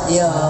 Ya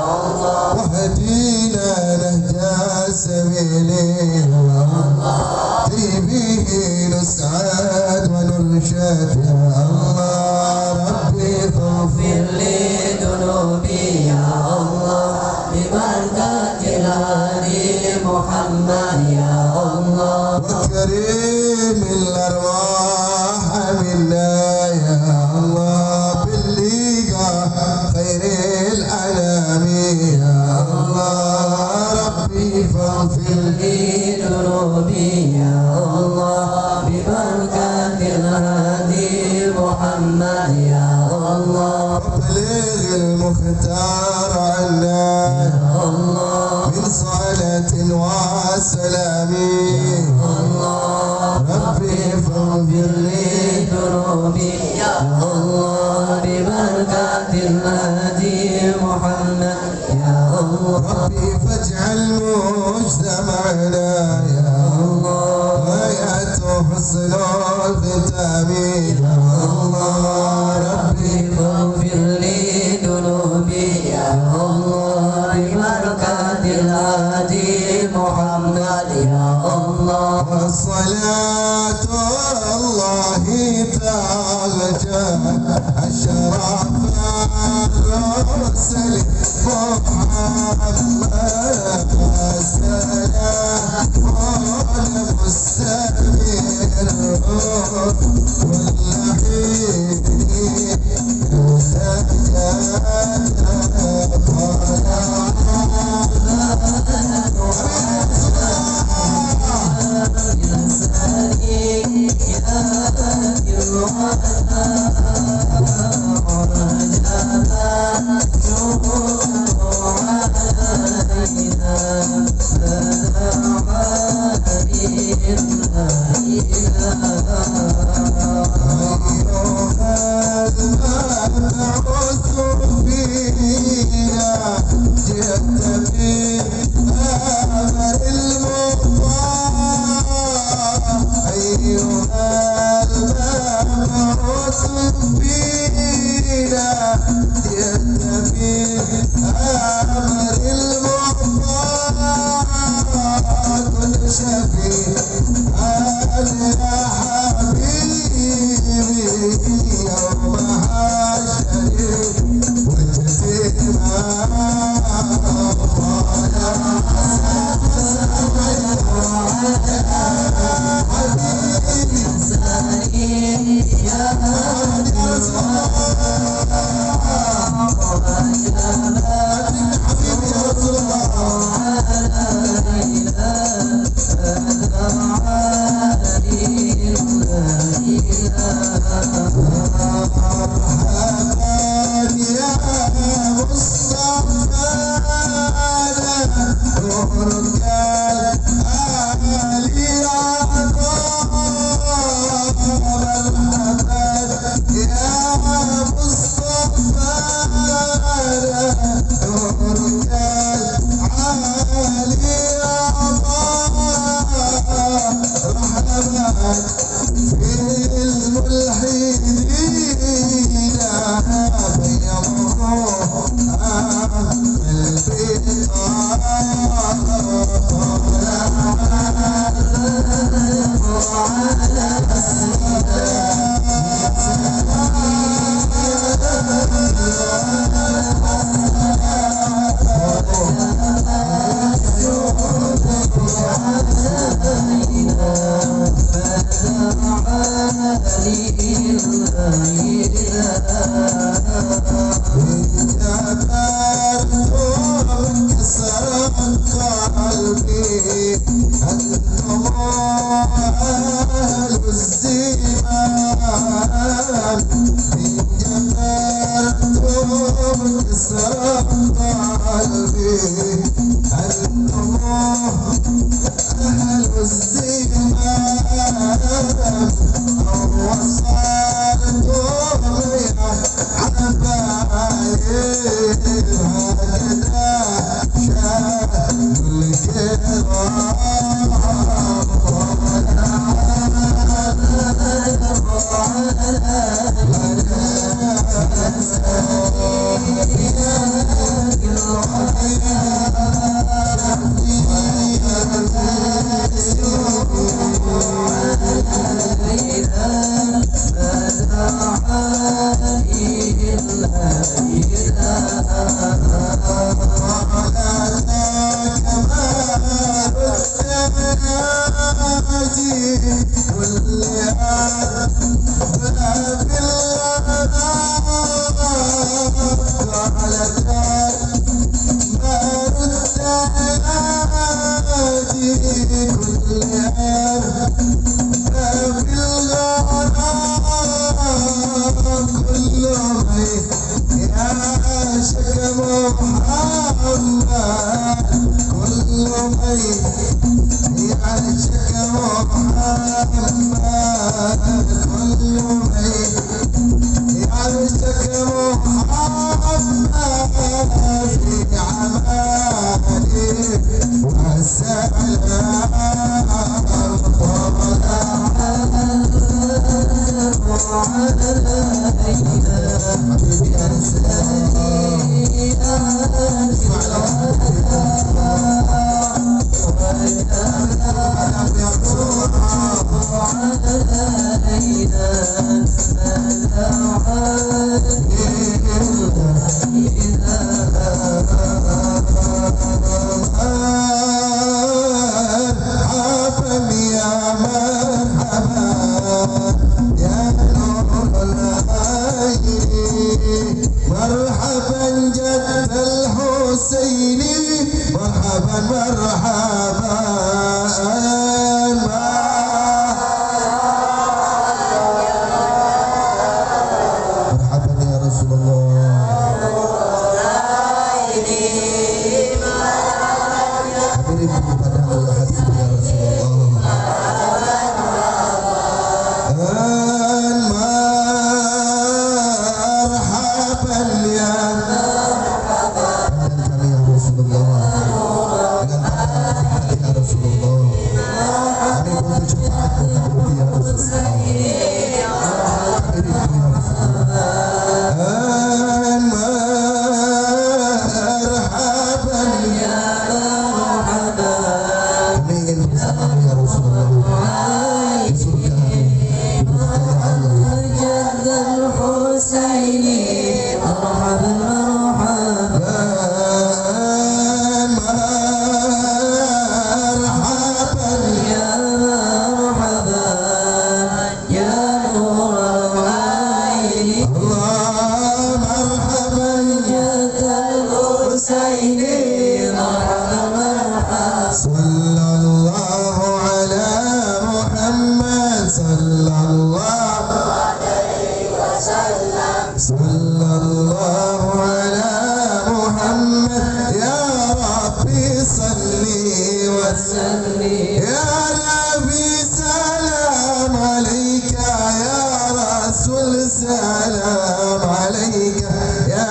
السلام عليك يا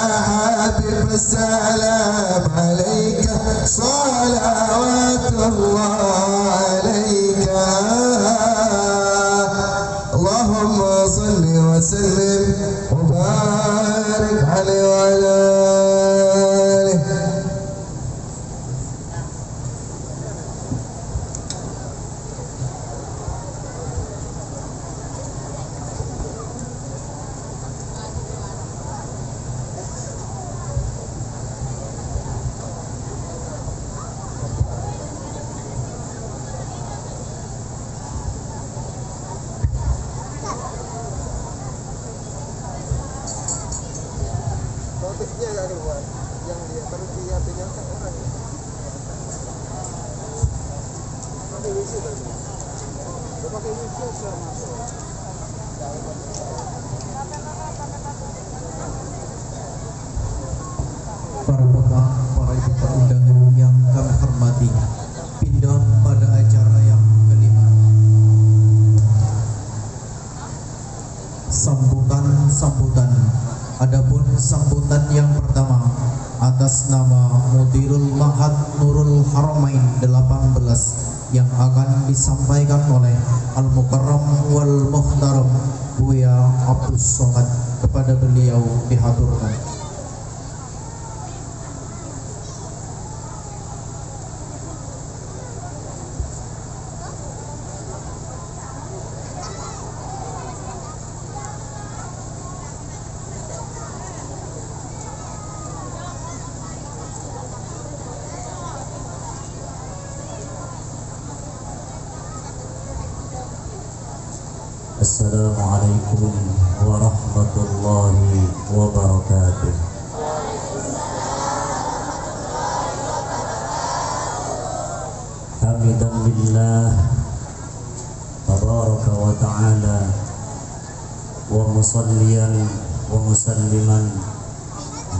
حبيب السلام عليك صلوات الله عليك اللهم صل وسلم وبارك عليه وعلى آله. Para bapak, para ibu perundangan yang kami hormati, pindah pada acara yang kelima. Sambutan. Adapun sambutan yang pertama atas nama Mudirul Ma'had Nurul Haramain 18 yang akan disampaikan oleh Al-Mukarram wal Muhtaram Buya Abdus Somad. Kepada beliau dihaturkan. Assalamualaikum warahmatullahi wabarakatuh. Hamidan lillah tabaraka wa ta'ala wa musalliyan wa musalliman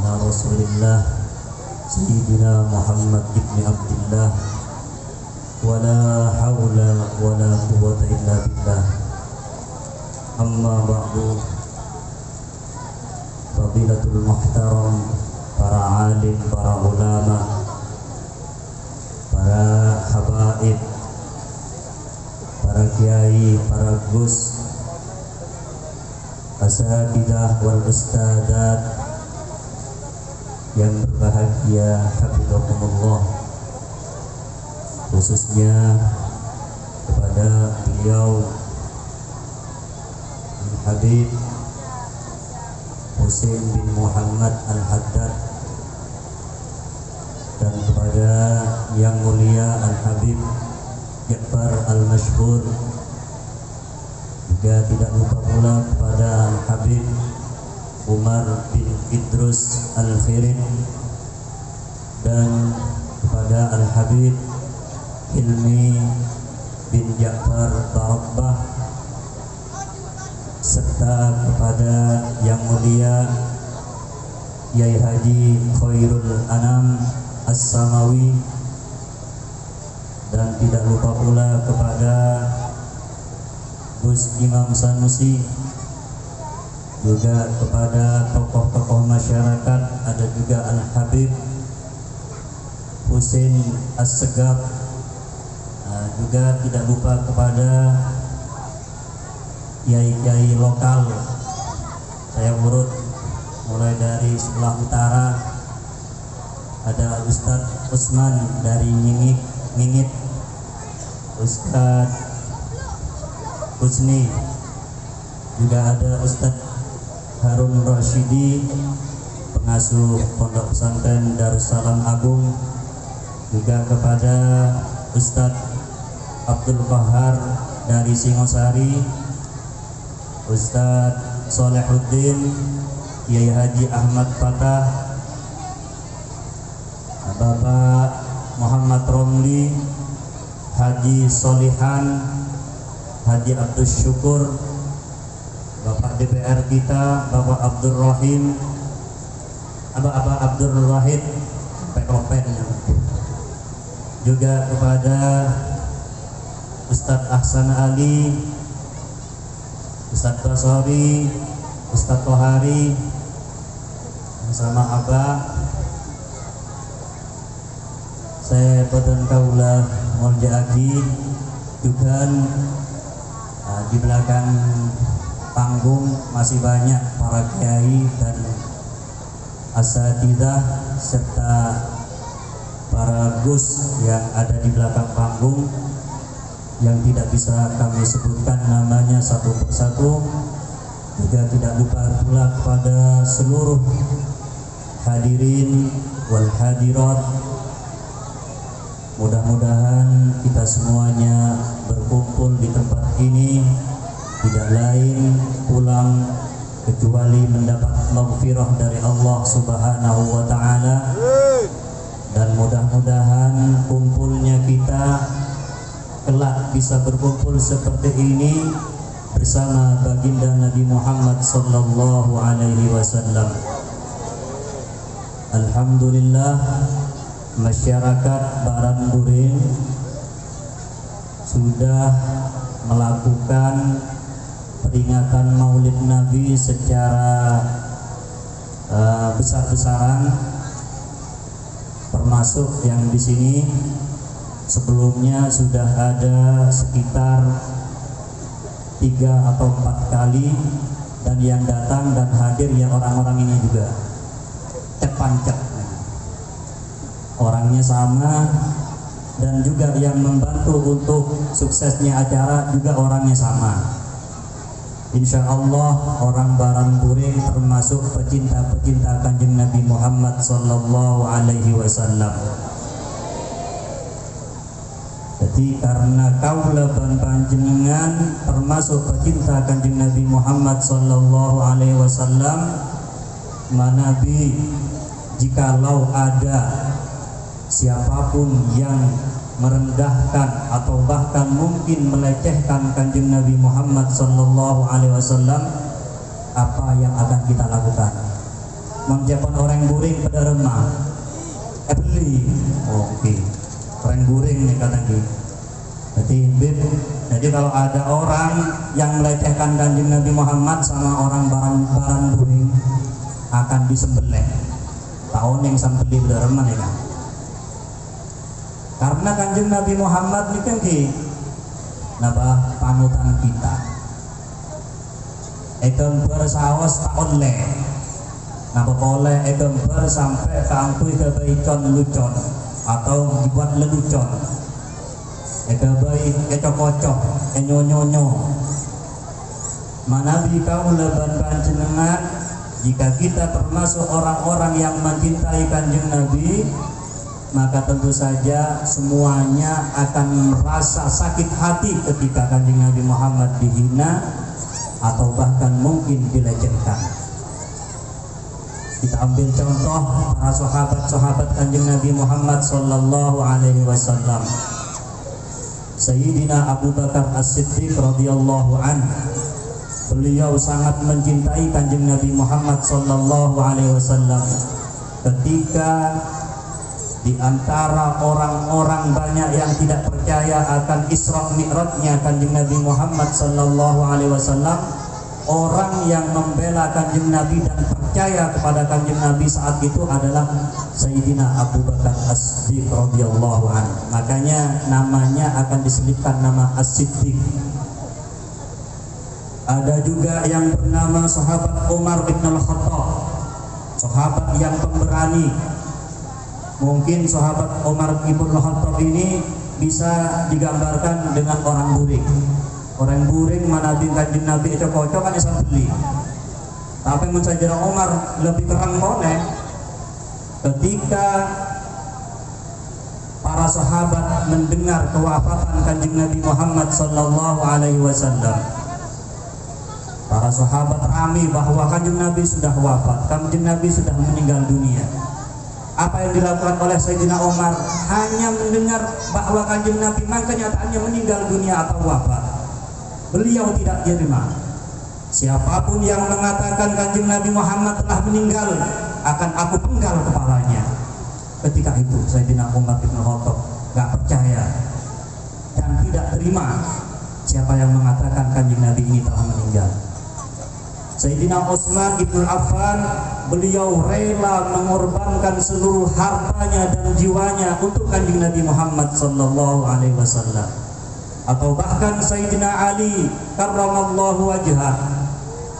ala rasulillah Sayyidina Muhammad ibn Abdillah wa la hawla wa la quwwata illa billah. Amma ba'du, fadilatul muhtaram, para alim, para ulama, para habaib, para kiai, para gus, asatidzah wal ustadzat yang berbahagia, hafizakumullah, khususnya kepada beliau Habib Husain bin Muhammad Al-Haddad dan kepada yang mulia Al-Habib Ja'far Al-Mashhur, juga tidak lupa pula kepada Al-Habib Umar bin Idrus Al-Khirin dan kepada Al-Habib Hilmi bin Ja'far Barabbah, serta kepada yang mulia Yai Haji Khairul Anam As-Samawi, dan tidak lupa pula kepada Gus Imam Sanusi, juga kepada tokoh-tokoh masyarakat, ada juga Al-Habib Husain As-Segaf, juga tidak lupa kepada kiai-kiai lokal. Saya urut mulai dari sebelah utara, ada Ustadz Usman dari Ngingit, Ustadz Husni, juga ada Ustadz Harun Rashidi, pengasuh Pondok Pesantren Darussalam Agung, juga kepada Ustadz Abdul Qahar dari Singosari, Ustadz Solehuddin, Kiai Haji Ahmad Fatah, Bapak Muhammad Romli, Haji Solihan, Haji Abdul Syukur, Bapak DPR kita, Bapak Abdul Rahim, Bapak Abdul Wahid, Pekopennya, juga kepada Ustadz Ahsan Ali, Ustadz Basori, Ustadz Tohari bersama Abah, saya badan kaula Moljaaki juga di belakang panggung masih banyak para kiai dan asatidzah serta para gus yang ada di belakang panggung yang tidak bisa kami sebutkan namanya satu persatu. Juga tidak lupa pula kepada seluruh hadirin wal hadirat. Mudah-mudahan kita semuanya berkumpul di tempat ini tidak lain pulang kecuali mendapat maghfirah dari Allah Subhanahu wa taala, dan mudah-mudahan kumpulnya kita kelak bisa berkumpul seperti ini bersama baginda Nabi Muhammad sallallahu alaihi wasallam. Alhamdulillah, masyarakat Baranburing sudah melakukan peringatan Maulid Nabi secara besar-besaran, termasuk yang di sini sebelumnya sudah ada sekitar 3 atau 4 kali, dan yang datang dan hadir ya orang-orang ini juga cepancet, orangnya sama, dan juga yang membantu untuk suksesnya acara juga orangnya sama. Insya Allah orang Baranburing termasuk pecinta-pecinta Kanjeng Nabi Muhammad sallallahu alaihi wasallam. Jadi karena kaula ban panjenengan termasuk pecinta Kanjeng Nabi Muhammad sallallahu alaihi wasallam, manabi jikalau ada siapapun yang merendahkan atau bahkan mungkin melecehkan Kanjeng Nabi Muhammad sallallahu alaihi wasallam, apa yang akan kita lakukan? Menjapon orang buring pada remah beli. Oke. Orang guring nih kata gitu. Jadi kalau ada orang yang melecehkan Kanjeng Nabi Muhammad sama orang Baranburing akan disembelih. Tahun yang sembelih berdereman ya kan. Karena Kanjeng Nabi Muhammad ini kan nabah panutan kita. Ekam bersawas tak oleh. Napa boleh ekam sampai kaangkui ke baikon lucon atau dibuat lelucon, baik kocok-kocok, nyonyo-nyonyo. Manabi kaula ban panjenengan, jika kita termasuk orang-orang yang mencintai Kanjeng Nabi, maka tentu saja semuanya akan merasa sakit hati ketika Kanjeng Nabi Muhammad dihina atau bahkan mungkin dilecehkan. Kita ambil contoh para sahabat-sahabat Kanjeng Nabi Muhammad sallallahu alaihi wasallam. Sayyidina Abu Bakar As-Siddiq radhiyallahu anhu, beliau sangat mencintai Kanjeng Nabi Muhammad sallallahu alaihi wasallam. Ketika di antara orang-orang banyak yang tidak percaya akan Isra Mi'rajnya Kanjeng Nabi Muhammad sallallahu alaihi wasallam, orang yang membela Kanjeng Nabi dan percaya kepada Kanjeng Nabi saat itu adalah Sayyidina Abu Bakar As-Siddiq radhiyallahu anhu. Makanya namanya akan diselipkan nama As-Siddiq. Ada juga yang bernama sahabat Umar bin Al-Khattab, sahabat yang pemberani. Mungkin sahabat Umar bin Al-Khattab ini bisa digambarkan dengan orang buring. Orang buring mana bin Kanjeng Nabi itu kocok kan bisa beli. Tapi Sayyidina Umar lebih keren boleh. Ketika para sahabat mendengar kewafatan Kanjeng Nabi Muhammad sallallahu alaihi wasallam, para sahabat ramai bahwa Kanjeng Nabi sudah wafat, Kanjeng Nabi sudah meninggal dunia. Apa yang dilakukan oleh Sayyidina Umar? Hanya mendengar bahwa Kanjeng Nabi kenyataannya meninggal dunia atau wafat, beliau tidak terima. Siapapun yang mengatakan Kanjeng Nabi Muhammad telah meninggal, akan aku penggal kepalanya. Ketika itu Sayyidina Umar bin Khattab gak percaya dan tidak terima siapa yang mengatakan Kanjeng Nabi ini telah meninggal. Sayyidina Utsman ibn Affan, beliau rela mengorbankan seluruh hartanya dan jiwanya untuk kanjeng Nabi Muhammad sallallahu alaihi wasallam. Atau bahkan Sayyidina Ali karramallahu wajhah,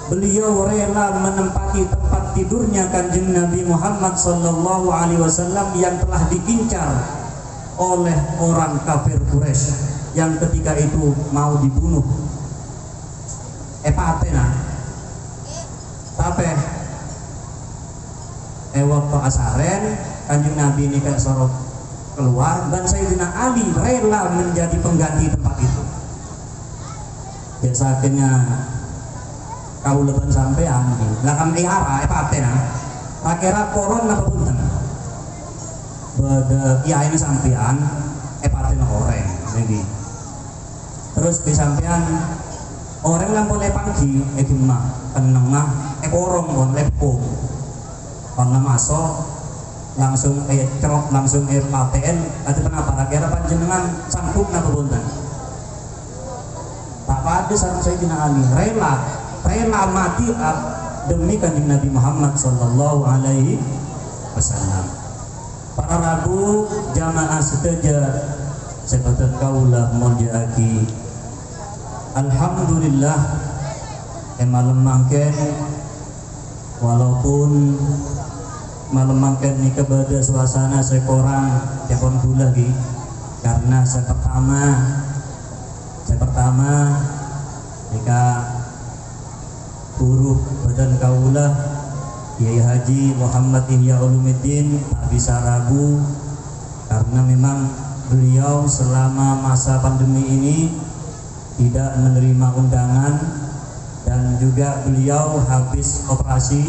beliau rela menempati tempat tidurnya kanjeng Nabi Muhammad sallallahu alaihi wasallam yang telah diincar oleh orang kafir Quraisy yang ketika itu mau dibunuh. Patena tapi waktu asaren kanjeng Nabi ini kayak sorok keluar dan Sayyidina Ali rela menjadi pengganti tempat itu. Biasa akhirnya kau leban sampean belakang ihara patena kira koron apa punten beda iya ini sampean patena orang lagi terus di sampean orang yang boleh pagi mah penengah korong pun lepung karena masuk langsung cerok langsung paten atau kenapa kira panjenengan sanggup napa punten tak pada sareng Sayyidina Ali rela mati demi kanjeng Nabi Muhammad sallallahu alaihi wasallam. Para rabu jamaah seteja sebatan kaulah muljaaki alhamdulillah malam mangken walaupun malam mangken ni kepada suasana sekorang telepon gula lagi karena saya pertama jika guru badan kaulah Kiai Haji Muhammad Ihya Ulumuddin tak bisa ragu karena memang beliau selama masa pandemi ini tidak menerima undangan dan juga beliau habis operasi,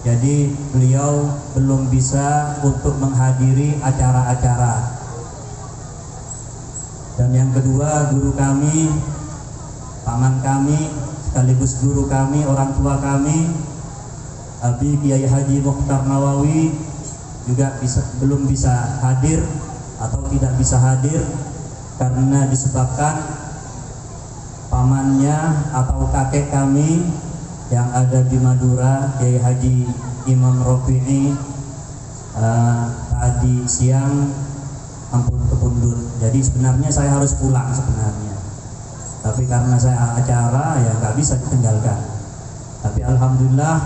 jadi beliau belum bisa untuk menghadiri acara-acara. Dan yang kedua, guru kami, paman kami, sekaligus guru kami, orang tua kami, Abi Kiai Haji Mukhtar Nawawi juga belum bisa hadir atau tidak bisa hadir karena disebabkan pamannya atau kakek kami yang ada di Madura, Kiai Haji Imam Rofi'i, tadi siang ampun kepundut. Jadi sebenarnya saya harus pulang sebenarnya, tapi karena saya acara ya nggak bisa ditinggalkan. Tapi alhamdulillah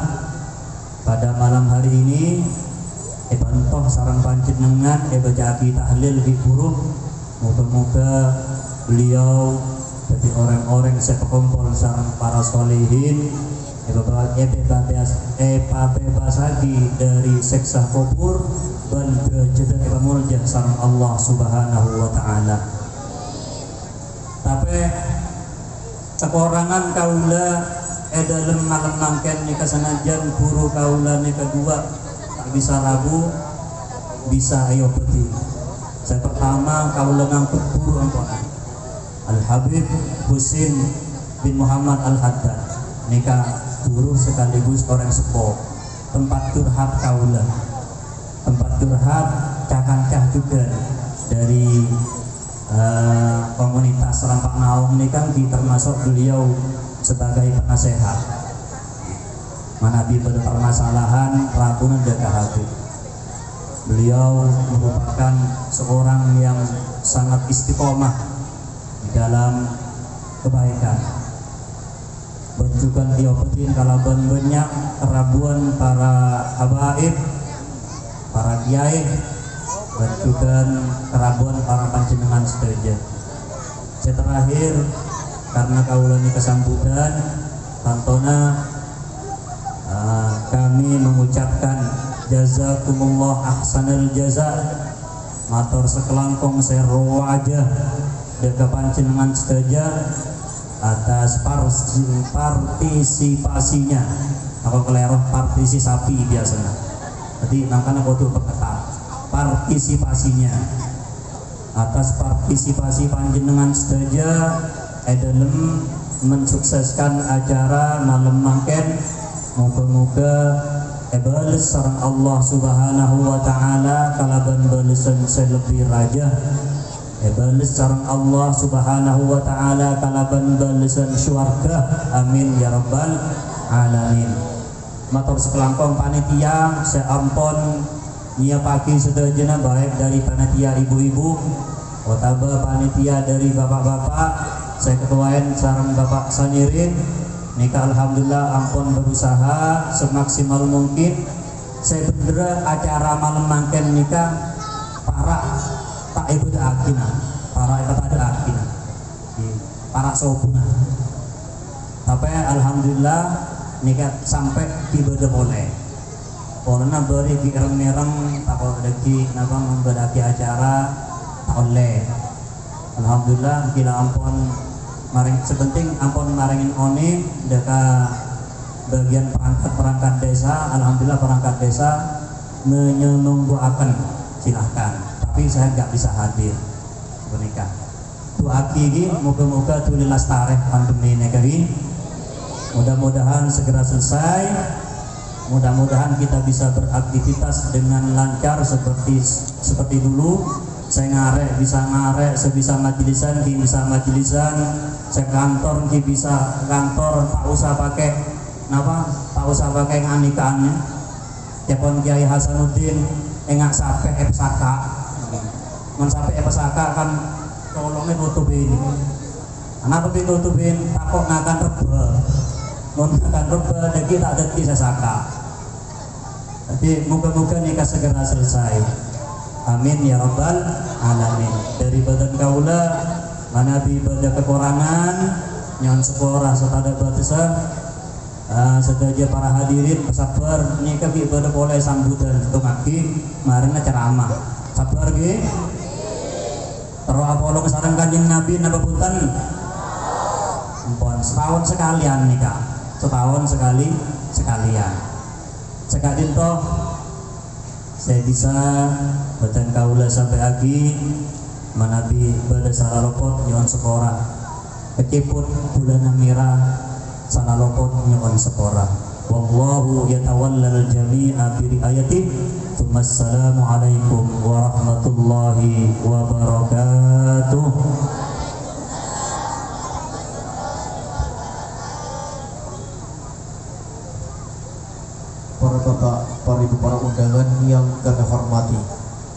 pada malam hari ini bantoh sarang panjenengan bacaki tahlil di huruf, moga-moga beliau jadi orang-orang seperkumpul sarang para solehin bebas lagi dari seksa kubur dan berjeda mulja sarang Allah subhanahu wa ta'ala. Tapi kekurangan kaula dalam malam mangken ni kesanajan guru kaula ni kedua tak bisa ragu bisa ayo peti. Saya pertama kaula ngangkut guru ampunan Al-Habib Husin bin Muhammad Al-Haddad nikah guru sekaligus orang sepuh, tempat curhat kaula, tempat curhat cakancah juga dari komunitas Rampak Naung ini kan termasuk beliau sebagai penasehat manabi pada permasalahan rapunan dan Habib. Beliau merupakan seorang yang sangat istiqomah di dalam kebaikan. Bentukan diopetin kalaban banyak kerabuan para habaib, para kiai, bentukan kerabuan para panjenengan sedaja. Terakhir karena kaulani kesambutan tantona kami mengucapkan jazakumullah ahsanal jaza matur sekelangkong seru wajah deka panjenengan sedaja atas partisipasinya apa keleroh partisipasi biasanya. Jadi makanya kudu perketat partisipasinya atas partisipasi panjenengan sedaja dalam mensukseskan acara malam mangken. Moga-moga bales sareng Allah subhanahu wa ta'ala kalaban balesan selebih raja bales sareng Allah subhanahu wa ta'ala kalaban balesan syurga amin ya rabbal alamin. Matur sekelangkong panitia seampun nia pagi sedajana baik dari panitia ibu-ibu otaba panitia dari bapak-bapak saya ketuain sareng bapak sanirin nika alhamdulillah ampun berusaha semaksimal mungkin saya bener acara malam mangken nika para tak ibu akina para ibadah akina para sobuna tapi alhamdulillah nika sampai ibadah boleh karena beri direng-nereng tak lagi napa membedaki acara tak oleh alhamdulillah kila ampun maring sepenting ampun maringin oni deka bagian perangkat desa alhamdulillah perangkat desa menyenungguakan silahkan tapi saya nggak bisa hadir menikah doa gigi moga-moga tulilas tarikh pandemi negeri mudah-mudahan segera selesai mudah-mudahan kita bisa beraktivitas dengan lancar seperti dulu saya ngarek bisa ngarek sebisa majlisan ki bisa majlisan saya kantor ki bisa kantor tak usah pakai nganikaannya Japon Kiai Hasanuddin engak sampai epsaka men sampai epsaka kan tolongnya nutupin kenapa ditutupin takut ngakan reba ngakan reba lagi tak ada kisah saka jadi moga-moga nikah segera selesai amin ya rabbal alamin dari badan kaula manabi pada kekurangan yang sekolah setada batasan sedaja para hadirin sabar nikah ibadah boleh sambutan untuk aki marina ceramah sabar ge terus apollo kesarang kanjeng nabi napa punten ampun setahun sekalian nikah setahun sekalian sekadin toh saya bisa badan kaula sampai agi manabi pada salah lopot nyon sekolah keciput bulan merah salah lopot nyon sekolah wallahu yatawallal jami'a bi riayati assalamu alaikum warahmatullahi wabarakatuh. Para bapak, para ibu, para undangan yang kami hormati,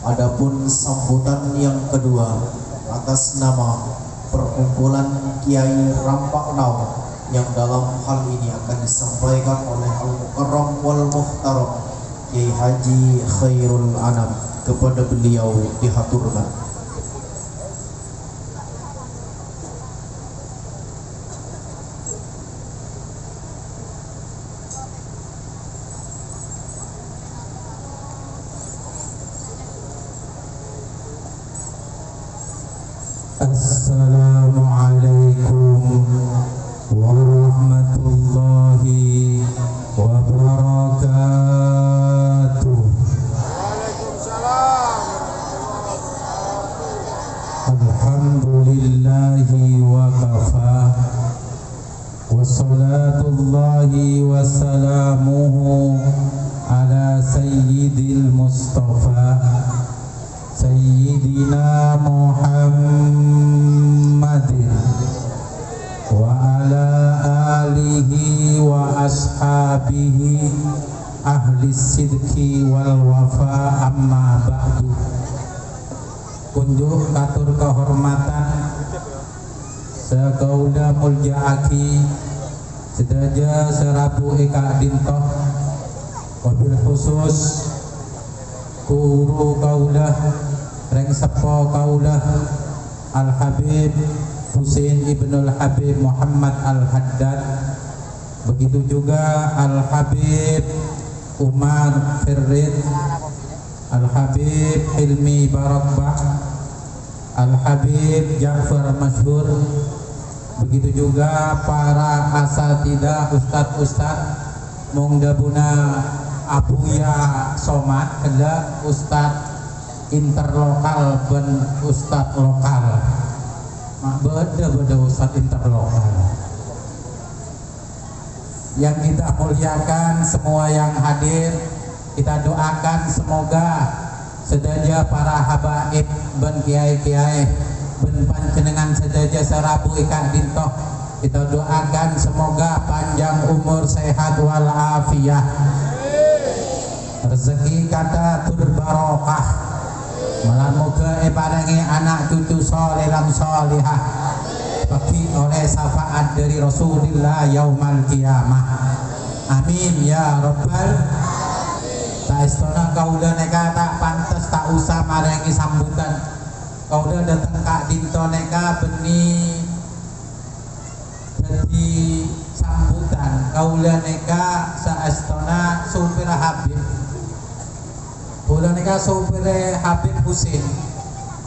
adapun sambutan yang kedua atas nama perkumpulan Kiai Rampak Nau yang dalam hal ini akan disampaikan oleh Al-Mukarram wal Muhtaram Kiai Haji Khairul Anam, kepada beliau dihaturkan. Assalamualaikum warahmatullahi wabarakatuh. Alhamdulillahi wa kafa wassalatullahi wassalamuhu ala sayyidil mustafa Sayyidina Muhammadin wa ala alihi wa ashabihi ahli sidki wal wafa amma ba'du. Kunjuk katur kehormatan sekaula muljaaki sedaja serabu eka dintoh wabil khusus guru kaulah reng sepo kaulah Al-Habib Husain Ibnul Habib Muhammad Al-Haddad, begitu juga Al-Habib Umar Firrid, Al-Habib Hilmi Barakbah, Al-Habib Ja'far Masyhur, begitu juga para asatidah ustad-ustad mungdabuna Abuya Somad keda ustad interlokal ben ustad lokal beda ustad interlokal yang kita muliakan semua yang hadir, kita doakan semoga sedaja para habaib ben kiai-kiai ben panjenengan sedaja serabu ikah dintoh Kita doakan semoga panjang umur, sehat walafiat, rezeki kata tur barokah, malah moga padangi anak cucu soleh lan solihah, bagi oleh syafaat dari Rasulullah yaumal qiyamah. Amin ya rabbal. Saestona kaula neka tak pantes tak usah marengi sambutan. Kaula dateng ka dinto neka beni jadi sambutan. Kaula neka saestona supir Habib. Kaula neka supir Habib Husin.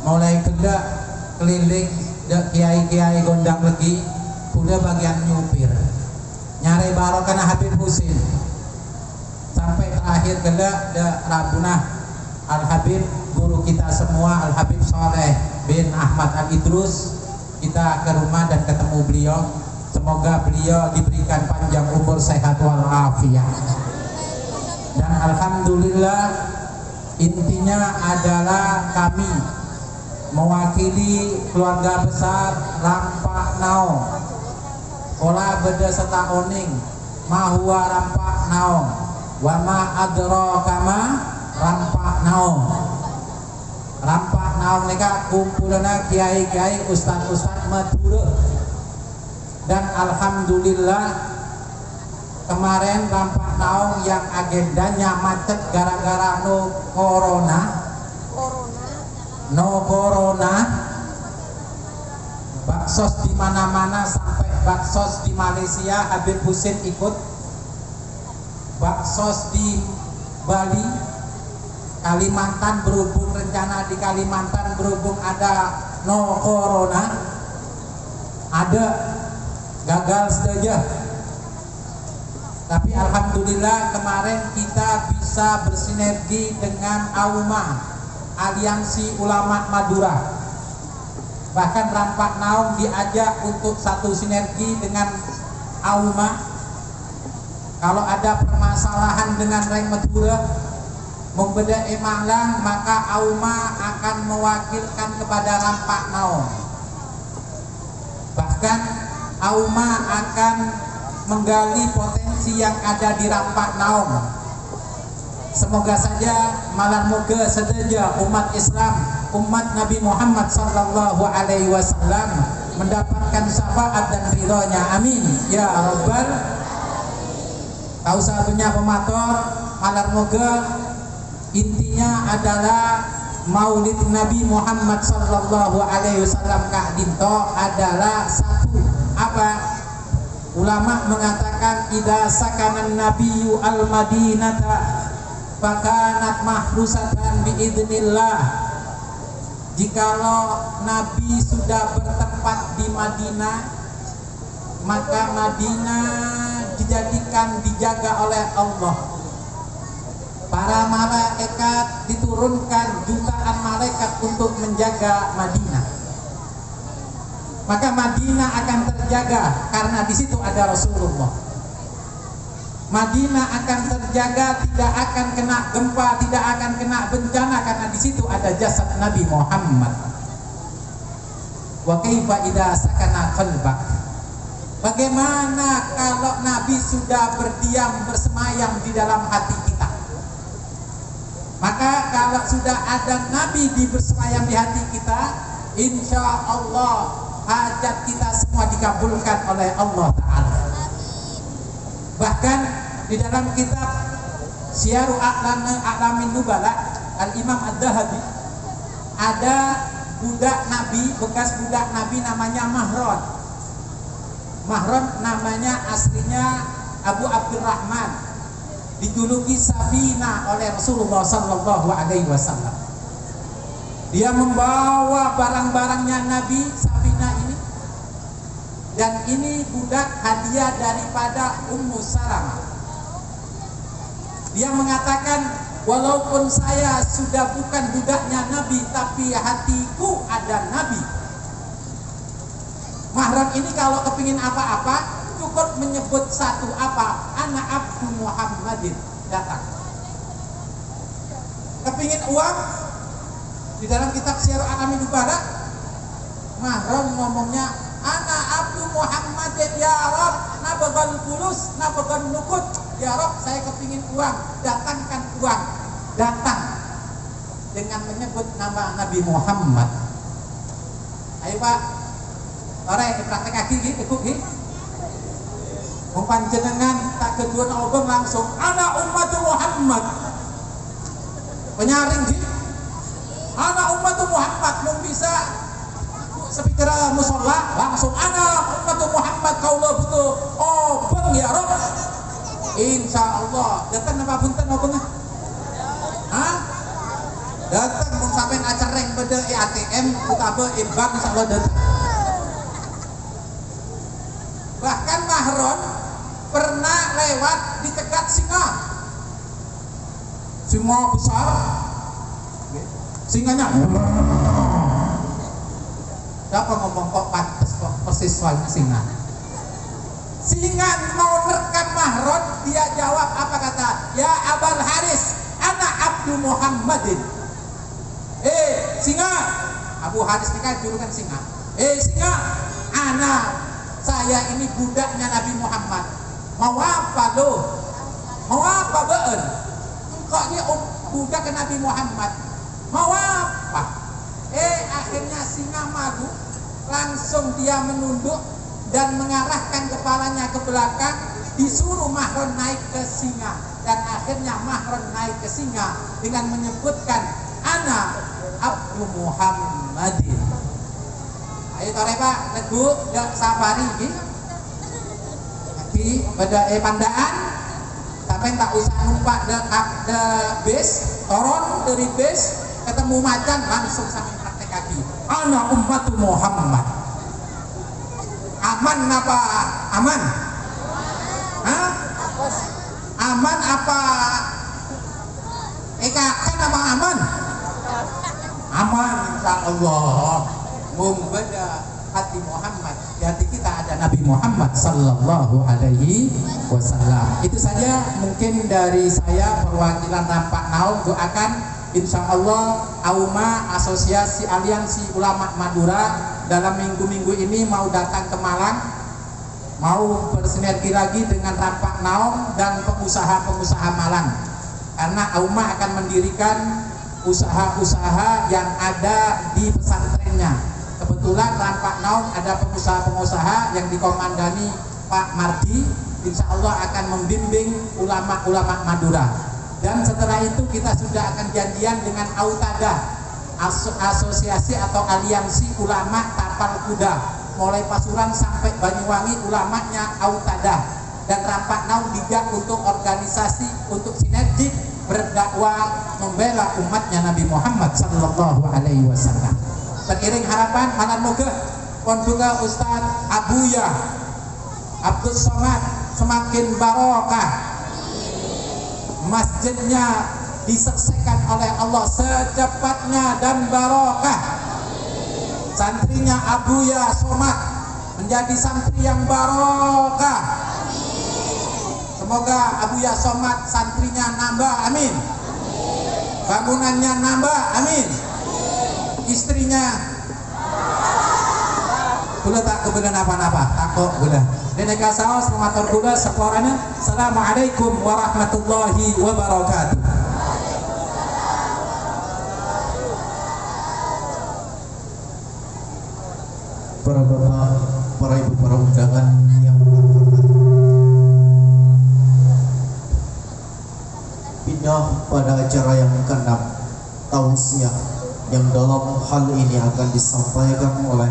Mulai gelak keliling kiai-kiai gondang legi, kaula bagian nyupir. Nyari barokah Habib Husin. Sampai terakhir gelak Rabunah Al-Habib, guru kita semua Al-Habib Saleh bin Ahmad Al-Idrus. Kita ke rumah dan ketemu beliau. Semoga beliau diberikan panjang umur, sehat walafiat. Dan alhamdulillah, intinya adalah kami mewakili keluarga besar Rampak Naong. Ola beda setaoning mahua Rampak Naong, wama adro kama Rampak Naong. Rampak Naong neka kumpulana kiai-kiai, ustad-ustad Madura. Dan alhamdulillah kemarin Rampak Naong yang agendanya macet gara-gara no corona, baksos di mana-mana sampai baksos di Malaysia Habib Husin ikut, baksos di Bali, Kalimantan berhubung rencana di Kalimantan berhubung ada no corona, ada gagal saja. Tapi alhamdulillah kemarin kita bisa bersinergi dengan AUMA, Aliansi Ulama Madura. Bahkan Rampak Naong diajak untuk satu sinergi dengan AUMA. Kalau ada permasalahan dengan Reng Madura membeda Malang, maka AUMA akan mewakilkan kepada Rampak Naong. Bahkan AUMA akan menggali potensi yang ada di Rampak Naong. Semoga saja malam moga sedaja umat Islam, umat Nabi Muhammad sallallahu alaihi wasallam mendapatkan syafaat dan ridhonya. Amin ya rabbal. Tak usah banyak pemator, malam moga intinya adalah Maulid Nabi Muhammad sallallahu alaihi wasallam Kak Dinto adalah satu apa? Ulama mengatakan idza sakana nabiyyu al-madinata fakanat mahrusatan biidznillah. Jikalau Nabi sudah bertempat di Madinah, maka Madinah dijadikan dijaga oleh Allah. Para malaikat diturunkan jutaan malaikat untuk menjaga Madinah. Maka Madinah akan terjaga karena di situ ada Rasulullah. Madinah akan terjaga, tidak akan kena gempa, tidak akan kena bencana karena di situ ada jasad Nabi Muhammad. Wa kaifa idza sakana qalbak? Bagaimana kalau Nabi sudah berdiam bersemayam di dalam hati kita? Maka kalau sudah ada Nabi di bersemayam di hati kita, insya Allah hajat kita semua dikabulkan oleh Allah Ta'ala. Bahkan di dalam kitab Syiaru A'lamin Nubala Al-Imam Ad-Dahabi ada budak Nabi, bekas budak Nabi namanya Mahron. Mahron namanya aslinya Abu Abdurrahman, dijuluki Safina oleh Rasulullah sallallahu alaihi wasallam. Dia membawa barang-barangnya Nabi Safina ini, dan ini budak hadiah daripada Ummu Salamah. Dia mengatakan, walaupun saya sudah bukan budaknya Nabi, tapi hatiku ada Nabi. Mahram ini kalau kepingin apa-apa cukup menyebut satu apa, anak Abdu Muhammadin, datang. Kepingin uang, di dalam kitab Syiar A'lamin Nubala, Mahram ngomongnya anak abdu Muhammadin ya Rob, nabagal fulus, nabagal nukut. Ya Rob, saya kepingin uang, datangkan uang. Datang dengan menyebut nama Nabi Muhammad. Ayo Pak, ore praktek kaki gitu, tekuk gitu. Panjenengan tak kedua album langsung anak umat Muhammad. Penyaring gitu. Anak umat Muhammad belum bisa speaker musola langsung anak umat Muhammad kaulah betul. Oh bang ya Rob. Insya Allah datang apa punten obengnya? Hah? Datang mau sampai acareng beda ATM utabe bank insya Allah datang. Bahkan Mahron pernah lewat di cegat singa besar, singanya siapa ngomong kok pantas kok persis soalnya singa mau merekam Mahron, dia jawab apa kata, ya Abul Haris anak Abdu Muhammadin. Singa, Abu Haris ini kan julukan singa. Singa, anak saya ini budaknya Nabi Muhammad. Mau apa lo? Mau apa beun? Engkau ini budak ke Nabi Muhammad. Mau apa? Akhirnya singa malu, langsung dia menunduk dan mengarahkan kepalanya ke belakang, disuruh Mahron naik ke singa, dan akhirnya Mahron naik ke singa dengan menyebutkan anak Abdu Muhammadin. Ayo tore Pak, lagu dak safari iki. Iki pada pandaan sampai tak usah numpak de bis, turun dari bis ketemu macan langsung sampai praktek kaki. Anak umat Muhammad. Aman apa? Aman? Hah? Aman apa? Kan apa aman? Aman insya Allah. Membeda hati Muhammad, di hati kita ada Nabi Muhammad Sallallahu Alaihi Wasallam. Itu saja mungkin dari saya perwakilan Rampak Naum. Doakan insya Allah AUMA Asosiasi Aliansi Ulama Madura dalam minggu-minggu ini mau datang ke Malang, mau bersinergi lagi dengan Rampak Naum dan pengusaha-pengusaha Malang, karena AUMA akan mendirikan usaha-usaha yang ada di pesantrennya. Kebetulan Rampak Naum ada pengusaha-pengusaha yang dikomandani Pak Mardi, insya Allah akan membimbing ulama-ulama Madura. Dan setelah itu kita sudah akan janjian dengan AUTADA, asosiasi atau aliansi ulama tapal kuda, mulai Pasuruan sampai Banyuwangi ulamanya AUTADA. Dan Rampak Naum juga untuk organisasi, untuk sinergi berdakwah membela umatnya Nabi Muhammad Sallallahu Alaihi Wasallam. Teriring harapan malam moga Ponduga Ustadz Abuya Abdul Somad semakin barokah, masjidnya diselesaikan oleh Allah secepatnya dan barokah, santrinya Abuya Somad menjadi santri yang barokah. Semoga Abuya Somad santrinya nambah, amin. Bangunannya nambah, amin. Istrinya kula tak kebenan apa-apa, takut kula. Deneka saos pematur kula seporana. Assalamualaikum warahmatullahi wabarakatuh. Para bapak, para ibu, para undangan yang terhormat, pindah pada acara yang ke-6, tausiah, yang dalam hal ini akan disampaikan oleh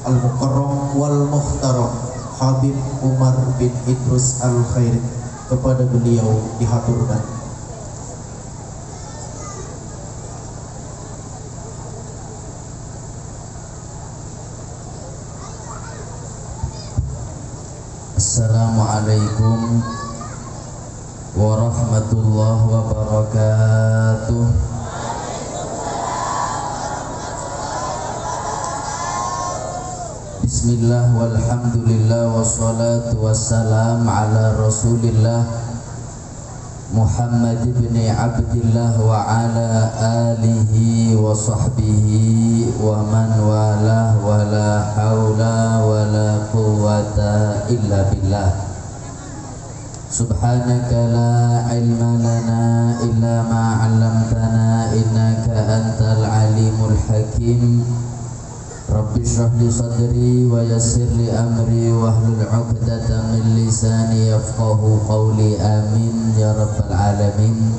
Al-Mukarram wal Muhtaram Habib Umar bin Idrus Al-Khairi. Kepada beliau dihaturkan. Assalamualaikum warahmatullahi wabarakatuh. Bismillah walhamdulillah wassalatu wassalam ala rasulillah Muhammad ibn Abdillah wa ala alihi wa sahbihi wa man walah wa la hawla wa la quwwata illa billah. Subhanaka la ilma lana illa ma 'allamtana innaka antal alimul hakim. Rabbi shrah li sadri wa yassir li amri wahlul 'uqdatam min lisani yafqahu qawli. Amin ya rabbal alamin.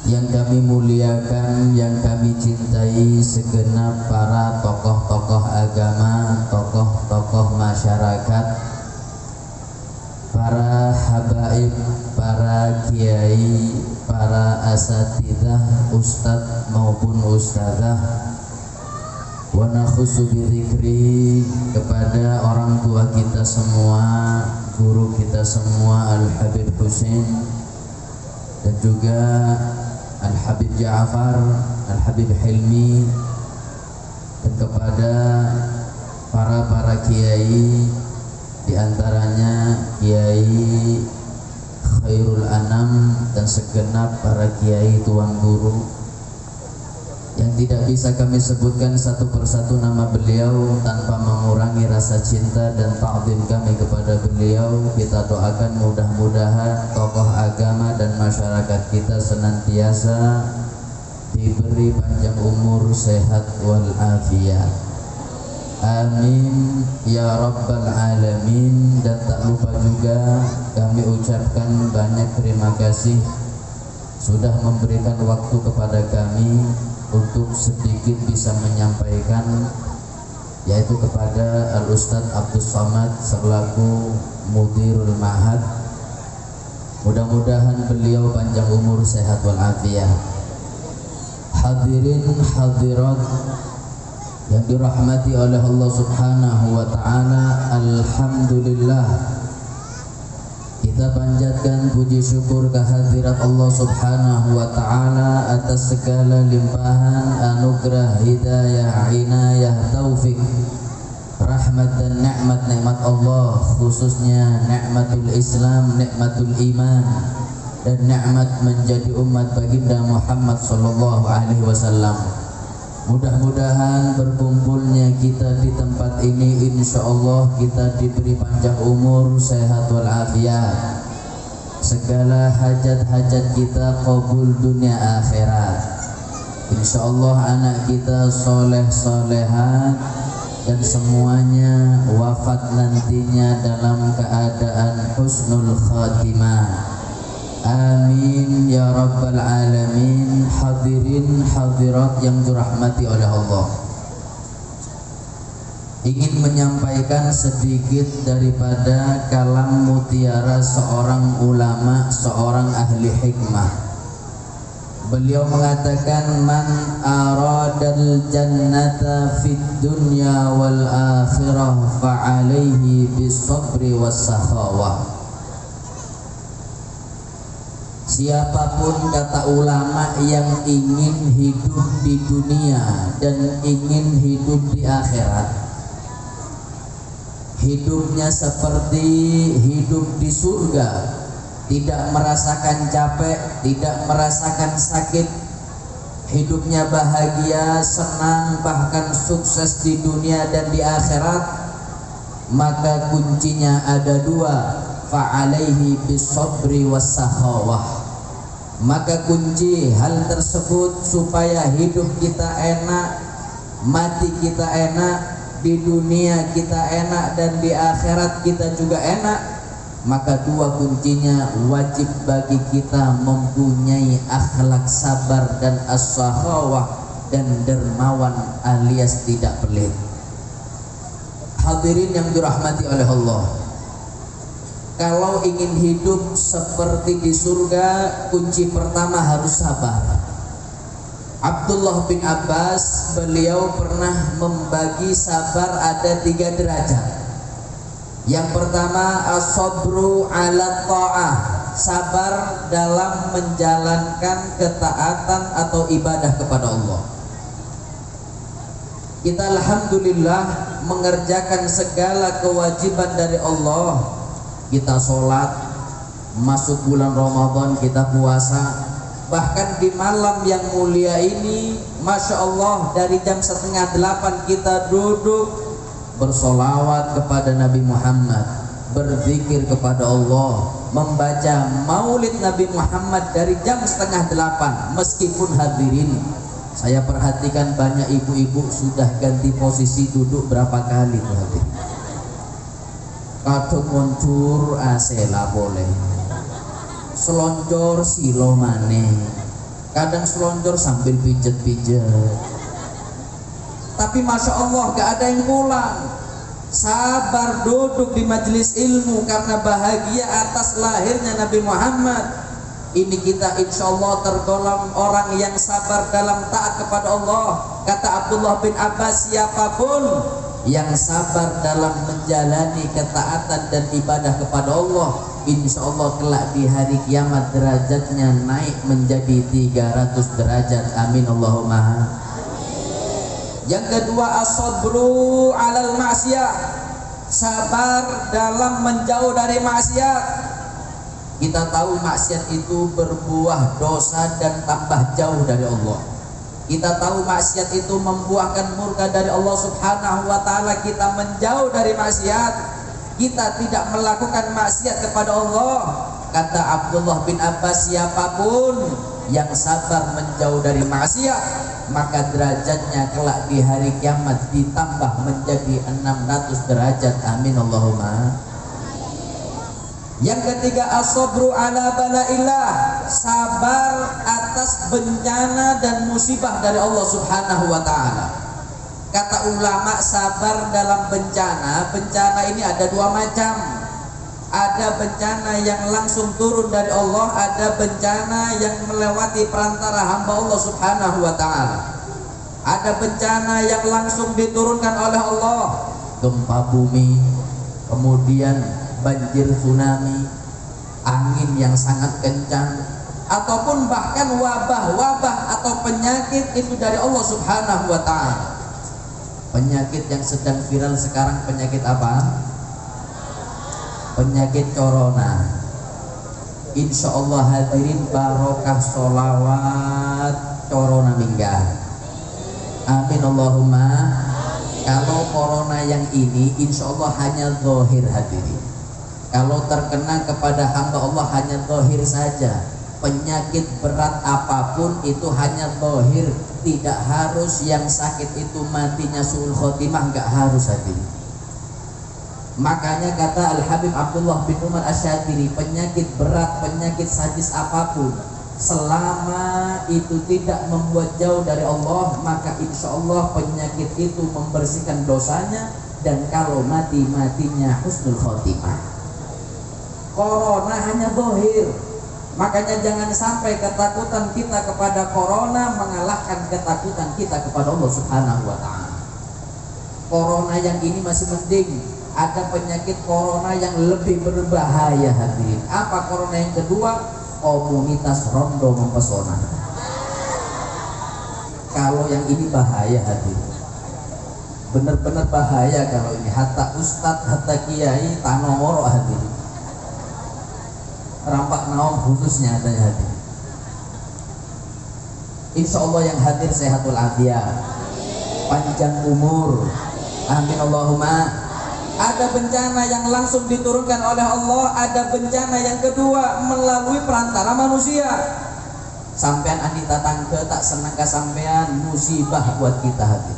Yang kami muliakan, yang kami cintai segenap para tokoh-tokoh agama, tokoh-tokoh masyarakat, para habaib, para kiai, para asatidzah, ustadz maupun ustadzah. Wa nakhusu bidzikri, kepada orang tua kita semua, guru kita semua Al-Habib Husain dan juga Al-Habib Ja'far, Al-Habib Hilmi, dan kepada para kiai, diantaranya Kiai Khairul Anam dan segenap para kiai tuan guru yang tidak bisa kami sebutkan satu persatu nama beliau tanpa mengurangi rasa cinta dan ta'zim kami kepada beliau. Kita doakan mudah-mudahan tokoh agama dan masyarakat kita senantiasa diberi panjang umur, sehat wal afiat. Amin ya rabbal alamin. Dan tak lupa juga kami ucapkan banyak terima kasih sudah memberikan waktu kepada kami untuk sedikit bisa menyampaikan, yaitu kepada Al-Ustadz Abdul Somad selaku Mudirul Ma'had. Mudah-mudahan beliau panjang umur, sehat walafiat. Hadirin hadirat yang dirahmati oleh Allah Subhanahu wa taala, alhamdulillah kita panjatkan puji syukur kehadirat Allah Subhanahu wa taala atas segala limpahan anugerah, hidayah, inayah, taufik, rahmat dan nikmat Allah, khususnya nikmatul Islam, nikmatul iman, dan nikmat menjadi umat baginda Muhammad sallallahu alaihi wasallam. Mudah-mudahan berkumpulnya kita di tempat ini, insya Allah kita diberi panjang umur, sehat walafiat. Segala hajat-hajat kita qabul dunia akhirat. Insya Allah anak kita soleh solehat dan semuanya wafat nantinya dalam keadaan husnul khatimah. Amin ya rabbal alamin. Hadirin hadirat yang dirahmati oleh Allah, ingin menyampaikan sedikit daripada kalam mutiara seorang ulama, seorang ahli hikmah. Beliau mengatakan, man aradal jannata fid dunya wal akhirah fa'alaihi bis sabri was sakhawah. Siapapun, kata ulama, yang ingin hidup di dunia dan ingin hidup di akhirat, hidupnya seperti hidup di surga, tidak merasakan capek, tidak merasakan sakit, hidupnya bahagia, senang, bahkan sukses di dunia dan di akhirat, maka kuncinya ada dua, fa'alaihi bis-sabri was-sakhawah. Maka kunci hal tersebut supaya hidup kita enak, mati kita enak, di dunia kita enak dan di akhirat kita juga enak, maka dua kuncinya wajib bagi kita mempunyai akhlak sabar dan as-sakhawah dan dermawan alias tidak pelit. Hadirin yang dirahmati oleh Allah, kalau ingin hidup seperti di surga, kunci pertama harus sabar. Abdullah bin Abbas, beliau pernah membagi sabar ada 3 derajat. Yang pertama, as-sabru ala ta'ah, sabar dalam menjalankan ketaatan atau ibadah kepada Allah. Kita alhamdulillah mengerjakan segala kewajiban dari Allah. Kita sholat, masuk bulan Ramadan kita puasa. Bahkan di malam yang mulia ini, Masya Allah, dari jam 7:30 kita duduk bersolawat kepada Nabi Muhammad, berzikir kepada Allah, membaca maulid Nabi Muhammad dari jam 7:30. Meskipun hadirin, saya perhatikan banyak ibu-ibu sudah ganti posisi duduk berapa kali tuh hadirin. Kadung muncur asela boleh, selonjor silo maneh, kadang selonjor sambil pijet-pijet. Tapi Masya Allah gak ada yang pulang, sabar duduk di majelis ilmu karena bahagia atas lahirnya Nabi Muhammad. Ini kita insya Allah tergolong orang yang sabar dalam taat kepada Allah. Kata Abdullah bin Abbas, siapapun yang sabar dalam menjalani ketaatan dan ibadah kepada Allah, insya Allah kelak di hari kiamat derajatnya naik menjadi 300 derajat. Amin Allahumma. Yang kedua, as-sabru alal ma'siyah, sabar dalam menjauh dari maksiat. Kita tahu maksiat itu berbuah dosa dan tambah jauh dari Allah. Kita tahu maksiat itu membuahkan murka dari Allah Subhanahu wa ta'ala. Kita menjauh dari maksiat, kita tidak melakukan maksiat kepada Allah. Kata Abdullah bin Abbas, siapapun yang sabar menjauh dari maksiat, maka derajatnya kelak di hari kiamat ditambah menjadi 600 derajat. Amin Allahumma. Yang ketiga, as-sabru ala bala'illah, sabar atas bencana dan musibah dari Allah Subhanahu wa ta'ala. Kata ulama, sabar dalam bencana ini ada dua macam. Ada bencana yang langsung turun dari Allah, ada bencana yang melewati perantara hamba Allah Subhanahu wa ta'ala. Ada bencana yang langsung diturunkan oleh Allah, gempa bumi, kemudian banjir, tsunami, angin yang sangat kencang, ataupun bahkan wabah atau penyakit itu dari Allah Subhanahu wa ta'ala. Penyakit yang sedang viral sekarang penyakit apa? Penyakit corona. Insya Allah hadirin, barokah sholawat corona minggah. Amin Allahumma. Kalau corona yang ini insya Allah hanya zahir hadirin. Kalau terkena kepada hamba Allah hanya zahir saja. Penyakit berat apapun itu hanya zahir, tidak harus yang sakit itu matinya su'ul khotimah, enggak harus hadirin. Makanya kata Al-Habib Abdullah bin Umar Asy-Syadzili, penyakit berat, penyakit sadis apapun, selama itu tidak membuat jauh dari Allah, maka insya Allah penyakit itu membersihkan dosanya, dan kalau matinya husnul khotimah. Corona hanya zahir, makanya jangan sampai ketakutan kita kepada corona mengalahkan ketakutan kita kepada Allah Subhanahu wa ta'ala. Corona yang ini masih mending, ada penyakit corona yang lebih berbahaya hadirin. Apa corona yang kedua? Komunitas rondo mempesona. Kalau yang ini bahaya hadirin, benar-benar bahaya kalau ini. Hatta ustadz, hatta kiai tanomoro hadirin, rampak naom khususnya ada hadirin. Insya Allah yang hadir sehatul afiat, panjang umur. Amin Allahumma. Ada bencana yang langsung diturunkan oleh Allah, ada bencana yang kedua melalui perantara manusia. Sampean andi tetangga tak senang ke sampean, musibah buat kita hadir.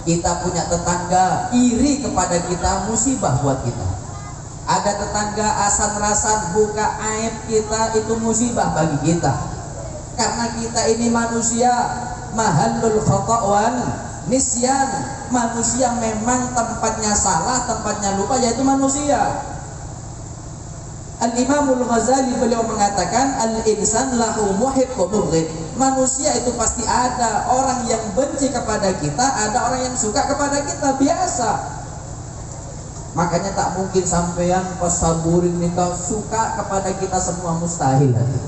Kita punya tetangga iri kepada kita, musibah buat kita. Ada tetangga asan-rasan buka aib kita, itu musibah bagi kita. Karena kita ini manusia, mahallul khata' wal nisyan. Manusia memang tempatnya salah, tempatnya lupa, yaitu manusia. Al-Imamul Ghazali beliau mengatakan, al-insan lahu muhib wa mubghid. Manusia itu pasti ada orang yang benci kepada kita, ada orang yang suka kepada kita, biasa. Makanya tak mungkin sampean pas saburin nikah suka kepada kita semua, mustahil hati.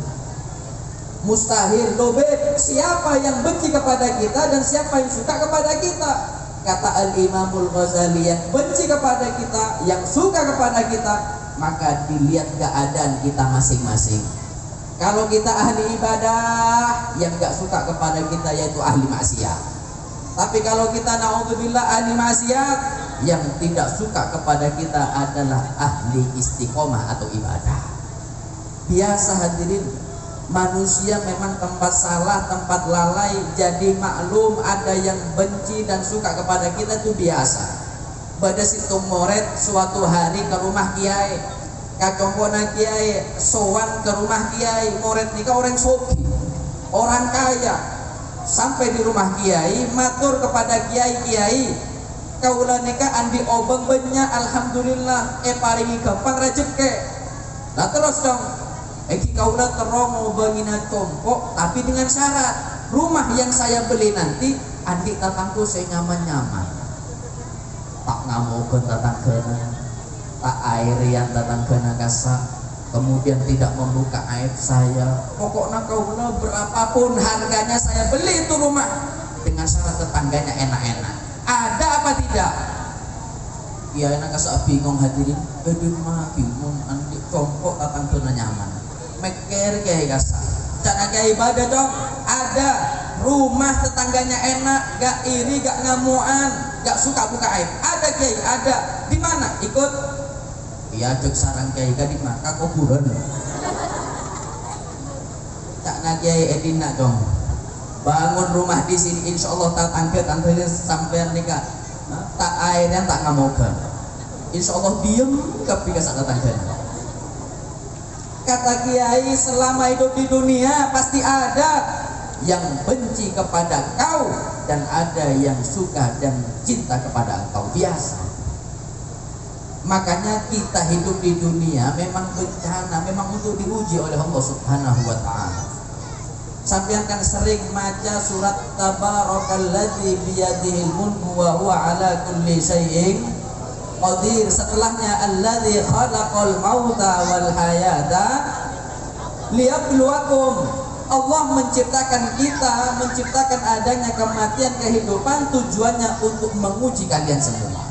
Mustahil. Lobet, siapa yang benci kepada kita dan siapa yang suka kepada kita? Kata Al-Imamul Ghazali, yang benci kepada kita, yang suka kepada kita, maka dilihat keadaan kita masing-masing. Kalau kita ahli ibadah, yang gak suka kepada kita yaitu ahli maksiat. Tapi kalau kita naudzubillah ahli maksiat, yang tidak suka kepada kita adalah ahli istiqomah atau ibadah. Biasa hadirin, manusia memang tempat salah, tempat lalai, jadi maklum ada yang benci dan suka kepada kita itu biasa. Pada situ moret suatu hari ke rumah kiai, kacompona kiai sowan ke rumah kiai, moret nikah orang soki, orang kaya. Sampai di rumah kiai, matur kepada kiai, kaula nikah andi obeng banyak, alhamdulillah, paringi gampang rezeki. Nah terus dong, kaula terong ngobengina tompok, tapi dengan syarat rumah yang saya beli nanti andi tatangku saya nyaman-nyaman. Tak ngamokeun tatangkeuna, tak airian tatangkeuna kasak, kemudian tidak membuka aib saya. Pokoknya kaula berapapun harganya saya beli itu rumah, dengan syarat tetangganya enak-enak. Ada apa tidak? Ya enak kasak bingung hadirin. Edin mah bingung andi tompok tatangkeuna nyaman. Meker kayak kasak. Cara kayak ibadah dong. Ada rumah tetangganya enak, gak iri, gak ngamuan, gak suka buka aib. Ada kiai, ada. Di mana? Ikut. Iya cek sarang kiai di maka kuburan. Tak nak kiai edina dong. Bangun rumah di sini, insya Allah tak angkat antara sampai nikah. Tak airnya tak ngamoga. Insya Allah diem ketika saat datangkan. Kata kiai, selama hidup di dunia pasti ada yang benci kepada kau dan ada yang suka dan cinta kepada engkau, biasa. Makanya kita hidup di dunia memang bencana, memang untuk diuji oleh Allah Subhanahu wa ta'ala. Sampeyan kan sering baca surat Tabarakalladzi biyadihil mulku wa huwa ala kulli syai'in qadir. Setelahnya alladzi khalaqal mauta wal hayata liyabluwakum. Allah menciptakan kita, menciptakan adanya kematian, kehidupan, tujuannya untuk menguji kalian semua.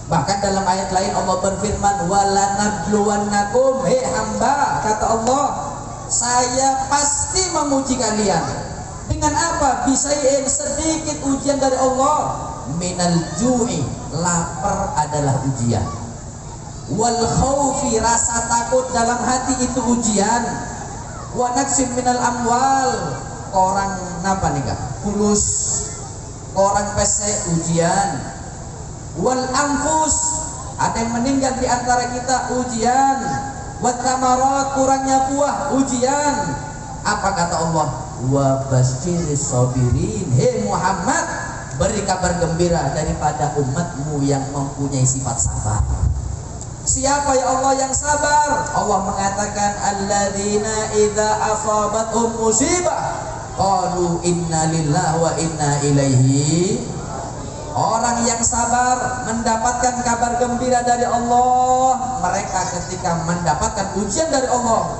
Bahkan dalam ayat lain Allah berfirman, walanabluwannakum, hei hamba, kata Allah, saya pasti menguji kalian. Dengan apa? Bisain sedikit ujian dari Allah. Minal ju'i, lapar adalah ujian. Wal khaufi, rasa takut dalam hati itu ujian. Wa naksim minal amwal, orang napa nih kak? Fulus, orang pese ujian. Wal anfus, ada yang meninggal di antara kita ujian. Wat tamarat, kurangnya buah ujian. Apa kata Allah? Wa basyiris sabirin, hei Muhammad, beri kabar gembira daripada umatmu yang mempunyai sifat sabar. Siapa ya Allah yang sabar? Allah mengatakan alladzina idza asabathum musibah qalu inna lillahi wa inna ilaihi. Orang yang sabar mendapatkan kabar gembira dari Allah. Mereka ketika mendapatkan ujian dari Allah,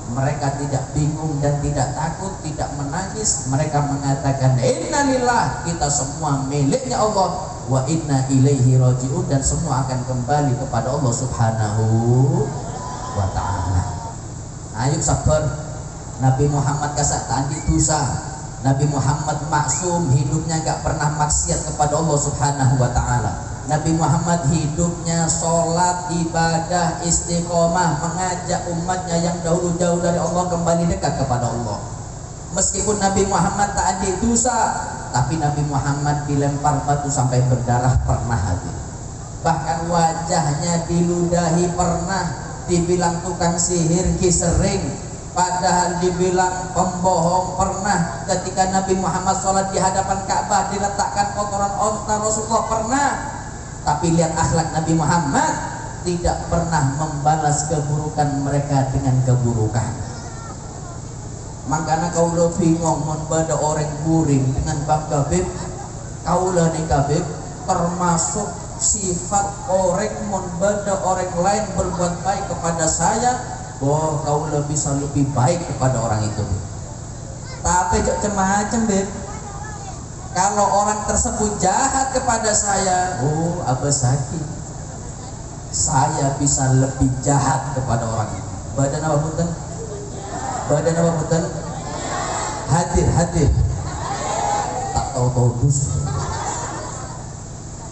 mereka tidak bingung dan tidak takut, tidak menangis. Mereka mengatakan inna lillahi, kita semua miliknya Allah, wa inna ilaihi raji'un, dan semua akan kembali kepada Allah Subhanahu wa ta'ala. Ayo sabar. Nabi Muhammad kasak tadi dosa. Nabi Muhammad maksum, hidupnya gak pernah maksiat kepada Allah Subhanahu wa ta'ala. Nabi Muhammad hidupnya sholat, ibadah, istiqomah, mengajak umatnya yang dahulu jauh dari Allah kembali dekat kepada Allah. Meskipun Nabi Muhammad tak ada dosa, tapi Nabi Muhammad dilempar batu sampai berdarah pernah hadir. Bahkan wajahnya diludahi pernah, dibilang tukang sihir sering, padahal dibilang pembohong pernah. Ketika Nabi Muhammad sholat di hadapan Ka'bah diletakkan kotoran onta Rasulullah pernah. Tapi lihat akhlak Nabi Muhammad, tidak pernah membalas keburukan mereka dengan keburukan. Makanya kaulah bingung membada orang buring dengan bab kabib. Kaulah ni kabib termasuk sifat orang membada orang lain berbuat baik kepada saya. Oh, kaulah bisa lebih baik kepada orang itu. Tapi macam-macam beb. Kalau orang tersebut jahat kepada saya, oh abah sakit. saya bisa lebih jahat kepada orang itu. Badan apa punten? Badan apa punten? Hadir. Tak tahu dus.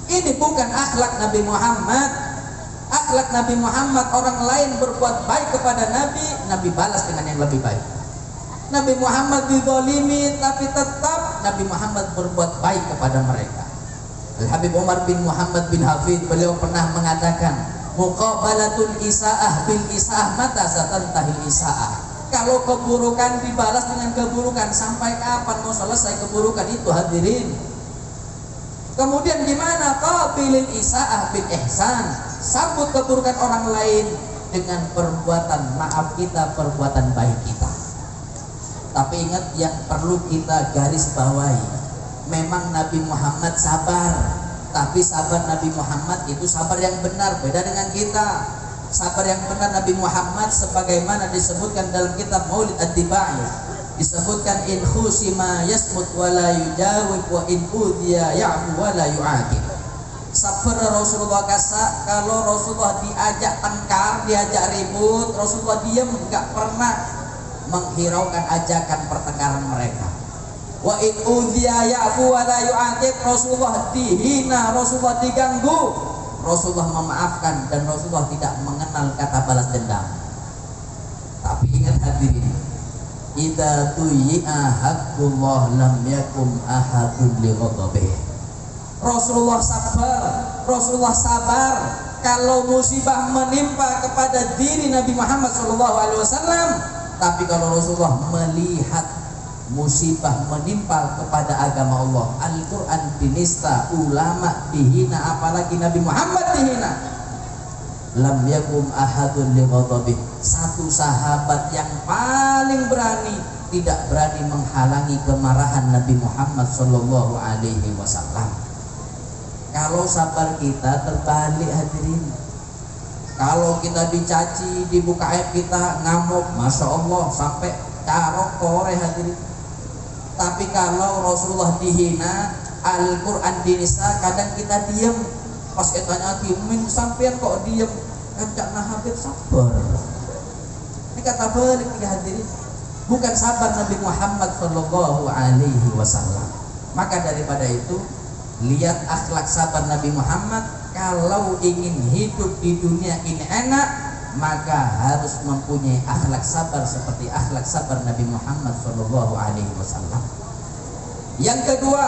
Ini bukan akhlak Nabi Muhammad. Akhlak Nabi Muhammad, orang lain berbuat baik kepada Nabi balas dengan yang lebih baik. Nabi Muhammad dizalimi, tapi tetap Nabi Muhammad berbuat baik kepada mereka. Al-Habib Umar bin Muhammad bin Hafid, beliau pernah mengatakan, muqabalatul isaah bil isaah mata satantahil isaah. Kalau keburukan dibalas dengan keburukan, sampai kapan mau selesai keburukan itu, hadirin? Kemudian gimana? Qabilil isaah bil ihsan. Sambut keburukan orang lain dengan perbuatan maaf kita, perbuatan baik kita. Tapi ingat, yang perlu kita garis bawahi, memang Nabi Muhammad sabar, tapi sabar Nabi Muhammad itu sabar yang benar, beda dengan kita. Sabar yang benar Nabi Muhammad sebagaimana disebutkan dalam kitab Maulid Ad-Dibai, disebutkan in khusima yasmut wala yujawib wa in udhiya ya'fu wala yu'aqib. Sabar Rasulullah kasa, kalau Rasulullah diajak tengkar, diajak ribut, Rasulullah diam, enggak pernah menghiraukan ajakan pertengkaran mereka. Wa in udhiya ya'fu wala yu'aqib, Rasulullah dihina, Rasulullah diganggu, Rasulullah memaafkan, dan Rasulullah tidak mengenal kata balas dendam. Tapi ingat hadirin, idza tuyyi'a haqqullah lam yakum ahadun li ghadabih. Rasulullah sabar kalau musibah menimpa kepada diri Nabi Muhammad SAW. Tapi kalau Rasulullah melihat musibah menimpa kepada agama Allah, Al-Quran dinista, ulama dihina, apalagi Nabi Muhammad dihina, lam yakum ahadun li ghadabih. Satu sahabat yang paling berani tidak berani menghalangi kemarahan Nabi Muhammad SAW. Kalau sabar kita terbalik, hadirin. Kalau kita dicaci, dibuka aib, kita ngamuk, masya Allah, sampai carok kore, hadirin. Tapi kalau Rasulullah dihina, Al-Quran dinisa, kadang kita diam. Pas kita tanya, min sampean kok diam? Kancak nah Habib sabar. Ini kata balik, hadirin. Bukan sabar Nabi Muhammad SAW. Maka daripada itu, lihat akhlak sabar Nabi Muhammad. Kalau ingin hidup di dunia ini enak, maka harus mempunyai akhlak sabar seperti akhlak sabar Nabi Muhammad SAW. Yang kedua,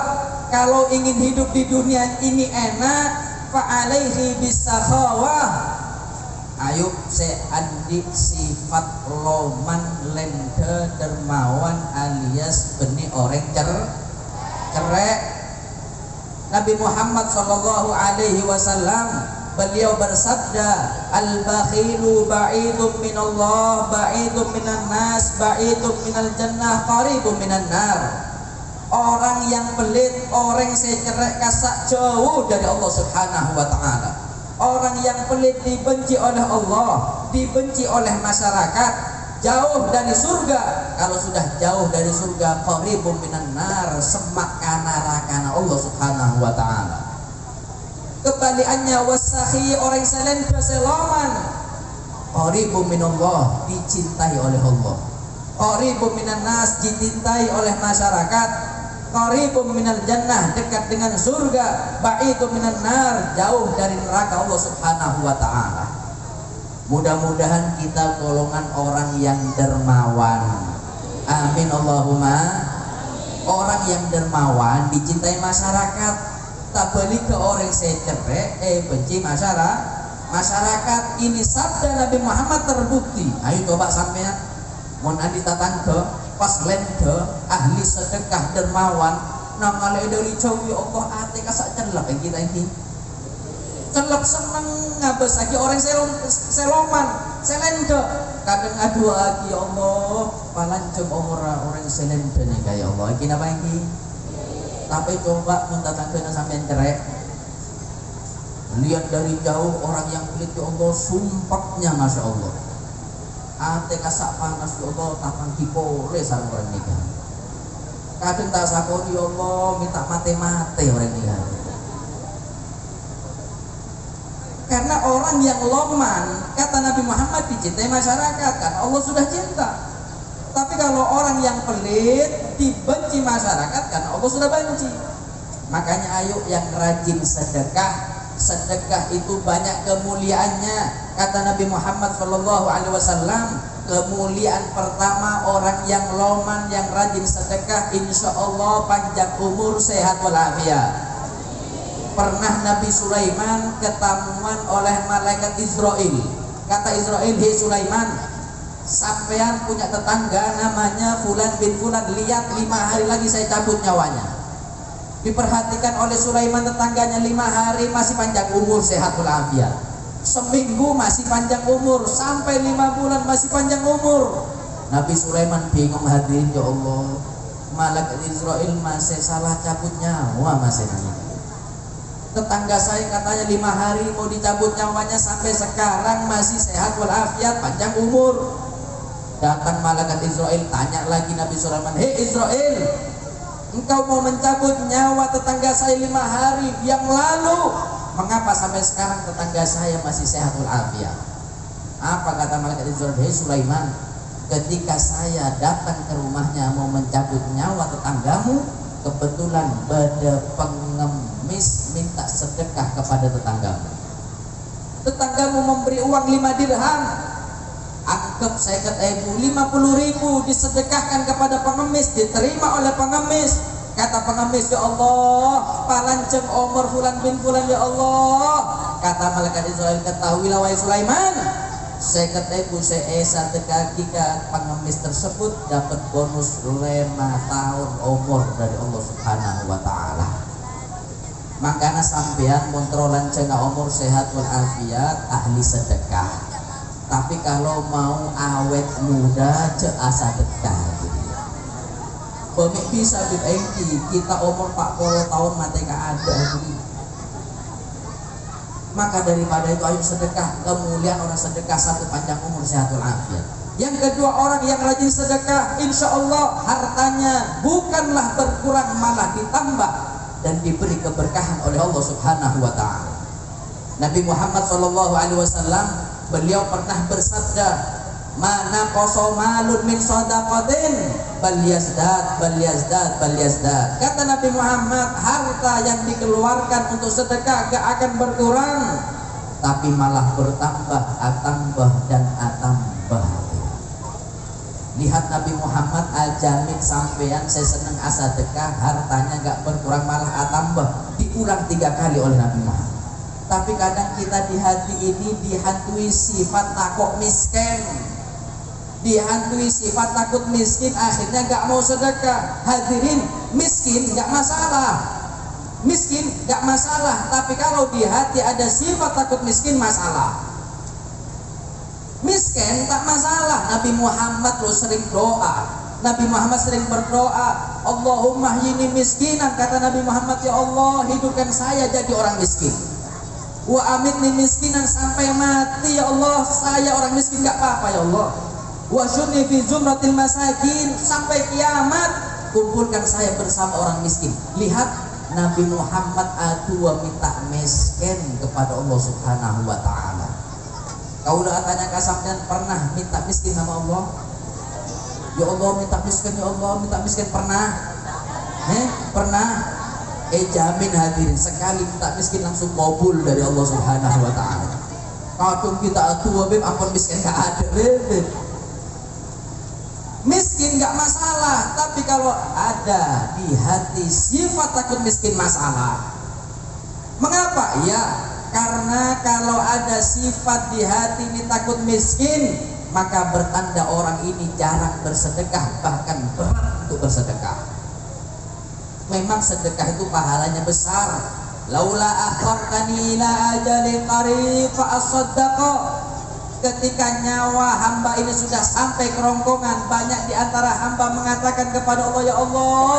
kalau ingin hidup di dunia ini enak, fa'alaihi bisakhawah. Ayo seandi sifat loman lende dermawan alias benih orang cerek. Nabi Muhammad SAW, beliau bersabda, al-bakhilu ba'idun minallah, ba'idun minan nas, ba'idun minal jannah, qaribun minan nar. Orang yang pelit, orang yang cerai kasak, jauh dari Allah Subhanahu wa ta'ala. Orang yang pelit dibenci oleh Allah, dibenci oleh masyarakat, jauh dari surga. Kalau sudah jauh dari surga, qaribun minan nar, semak neraka Allah Subhanahu wa ta'ala. Kebalikannya, wasakhi, orang selenda seloman, qaribun minallah, dicintai oleh Allah. Qaribun minan nas, dicintai oleh masyarakat. Qaribun minal jannah, dekat dengan surga. Ba'idun minan nar, jauh dari neraka Allah Subhanahu wa ta'ala. Mudah-mudahan kita golongan orang yang dermawan. Amin Allahumma. Orang yang dermawan, dicintai masyarakat. Tak balik ke orang cerai, benci masyarakat. Ini sabda Nabi Muhammad terbukti. Ayo coba sampean, mon andi tatangga pas lende ahli sedekah dermawan, nang ale dari jauh, ya Allah ate kasak celep kita ini. Celep seneng ngabes lagi orang seloman, selende. Kadang aduh lagi, ya Allah, palancung orang selende nih kayak Allah. Iki apa ini? Tapi coba minta tanggana sampean cerai. Lihat dari jauh orang yang pelit, ya Allah, sumpahnya masya Allah. Ate kasak panas, ya Allah, tapang dipole sareng orang nikah. Kadang tak sakoni, ya Allah, minta mate-mate orang nikah. Karena orang orang yang loman, kata Nabi Muhammad, dicintai masyarakat karena Allah sudah cinta. Tapi kalau orang yang pelit dibenci masyarakat karena Allah sudah benci. Makanya ayo yang rajin sedekah. Sedekah itu banyak kemuliaannya. Kata Nabi Muhammad SAW, kemuliaan pertama orang yang loman, yang rajin sedekah, insya Allah panjang umur, sehat walafiat. Pernah Nabi Sulaiman ketamuan oleh malaikat Israel. Kata Israel, hei Sulaiman, sampean punya tetangga namanya Fulan bin Fulan, lihat 5 hari lagi saya cabut nyawanya. Diperhatikan oleh Sulaiman, tetangganya 5 hari masih panjang umur, sehat walafiat. Seminggu masih panjang umur, sampai 5 bulan masih panjang umur. Nabi Sulaiman bingung, hadirin ya Allah, malaikat Israel masih salah cabut nyawa masih ini. Tetangga saya katanya 5 hari mau dicabut nyawanya, sampai sekarang masih sehat walafiat, panjang umur. Datang malaikat Israel, tanya lagi Nabi Sulaiman, hei Israel, engkau mau mencabut nyawa tetangga saya 5 hari yang lalu, mengapa sampai sekarang tetangga saya masih sehat walafiat? Apa kata malaikat Israel? Hei Sulaiman, ketika saya datang ke rumahnya mau mencabut nyawa tetanggamu, kebetulan ada pengemis minta sedekah kepada tetanggamu. Tetanggamu memberi uang 5 dirham, anggap saya kata 50.000 disedekahkan kepada pengemis, diterima oleh pengemis. Kata pengemis, ya Allah, palanceng umur Fulan bin Fulan, ya Allah. Kata malaikat Israel, ketahuilah wahai Sulaiman, saya kata saya sedekahkan pengemis tersebut dapat bonus 5 tahun umur dari Allah Subhanahu wa taala. Makanya sampean kontrolan cenah umur sehat walafiat, ahli sedekah. Tapi kalau mau awet muda, asa sedekah gitu. Pemik bisa bibengki, kita umur 40 tahun mati gak ada gitu. Maka daripada itu ayo sedekah, kemuliaan orang sedekah, satu panjang umur sehat walafiat. Yang kedua, orang yang rajin sedekah, insya Allah hartanya bukanlah berkurang, malah ditambah dan diberi keberkahan oleh Allah Subhanahu wa taala. Nabi Muhammad SAW, beliau pernah bersabda, mana qasomalun min shadaqatin bal yazdad bal yazdad bal yazdad. Kata Nabi Muhammad, harta yang dikeluarkan untuk sedekah gak akan berkurang, tapi malah bertambah, atambah dan atambah. Lihat Nabi Muhammad al-Jamid, sampean saya seneng sedekah, hartanya gak berkurang malah atambah, diulang 3 kali oleh Nabi Muhammad. Tapi kadang kita di hati ini dihantui sifat takut miskin, dihantui sifat takut miskin, akhirnya gak mau sedekah. Hadirin, miskin gak masalah, miskin gak masalah, tapi kalau di hati ada sifat takut miskin masalah. Miskin tak masalah. Nabi Muhammad lo sering doa, Nabi Muhammad sering berdoa, Allahumma hyini miskinan. Kata Nabi Muhammad, ya Allah, hidupkan saya jadi orang miskin. Wa amitni miskinan, sampai mati ya Allah saya orang miskin gak apa-apa ya Allah. Wa syurni fi zumratil masakin, sampai kiamat kumpulkan saya bersama orang miskin. Lihat Nabi Muhammad adua minta miskin kepada Allah Subhanahu wa taala. Kau udah tanya ke sampean, pernah minta miskin sama Allah? Ya Allah minta miskin, ya Allah minta miskin, pernah? Pernah? Jamin hadirin, sekali minta miskin langsung kabul dari Allah Subhanahu wa taala. Kadung kita tua beb ampun miskin gak ada beb. Miskin gak masalah, tapi kalau ada di hati sifat takut miskin masalah. Mengapa? Ya, karena kalau ada sifat di hati ini takut miskin, maka bertanda orang ini jarang bersedekah, bahkan berat untuk bersedekah. Memang sedekah itu pahalanya besar. Laula akhartani ila ajalin qarib fa asaddaqa. Ketika nyawa hamba ini sudah sampai kerongkongan, banyak di antara hamba mengatakan kepada Allah, ya Allah,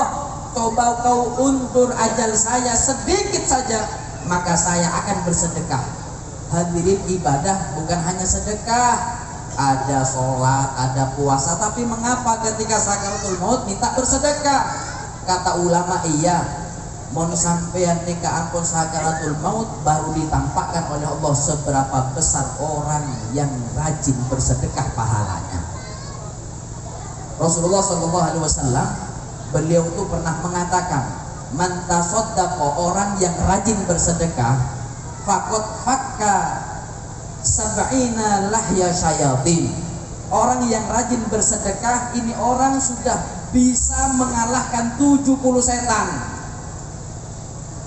coba kau undur ajal saya sedikit saja, maka saya akan bersedekah. Hadirin, ibadah bukan hanya sedekah, ada sholat, ada puasa, tapi mengapa ketika sakaratul maut minta bersedekah? Kata ulama, iya, Mon sampean nika ampun sakaratul maut baru ditampakkan oleh Allah seberapa besar orang yang rajin bersedekah pahalanya. Rasulullah SAW beliau itu pernah mengatakan, man tasaddaqa, orang yang rajin bersedekah, faqad fakka sab'ina lahya syayatin. Orang yang rajin bersedekah ini orang sudah bisa mengalahkan 70 setan.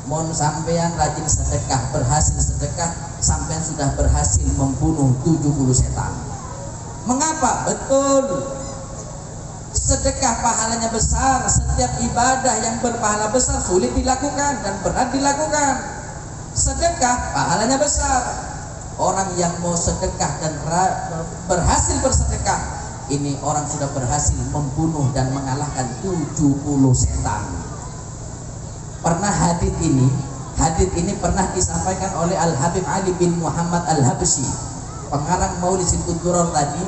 Mon sampean rajin sedekah, berhasil sedekah, sampean sudah berhasil membunuh 70 setan. Mengapa? Betul, sedekah pahalanya besar. Setiap ibadah yang berpahala besar sulit dilakukan dan berat dilakukan. Sedekah pahalanya besar. Orang yang mau sedekah dan berhasil bersedekah, ini orang sudah berhasil membunuh dan mengalahkan 70 setan. Pernah hadits ini pernah disampaikan oleh Al-Habib Ali bin Muhammad Al-Habsyi, pengarang Maulid Sintudurar tadi.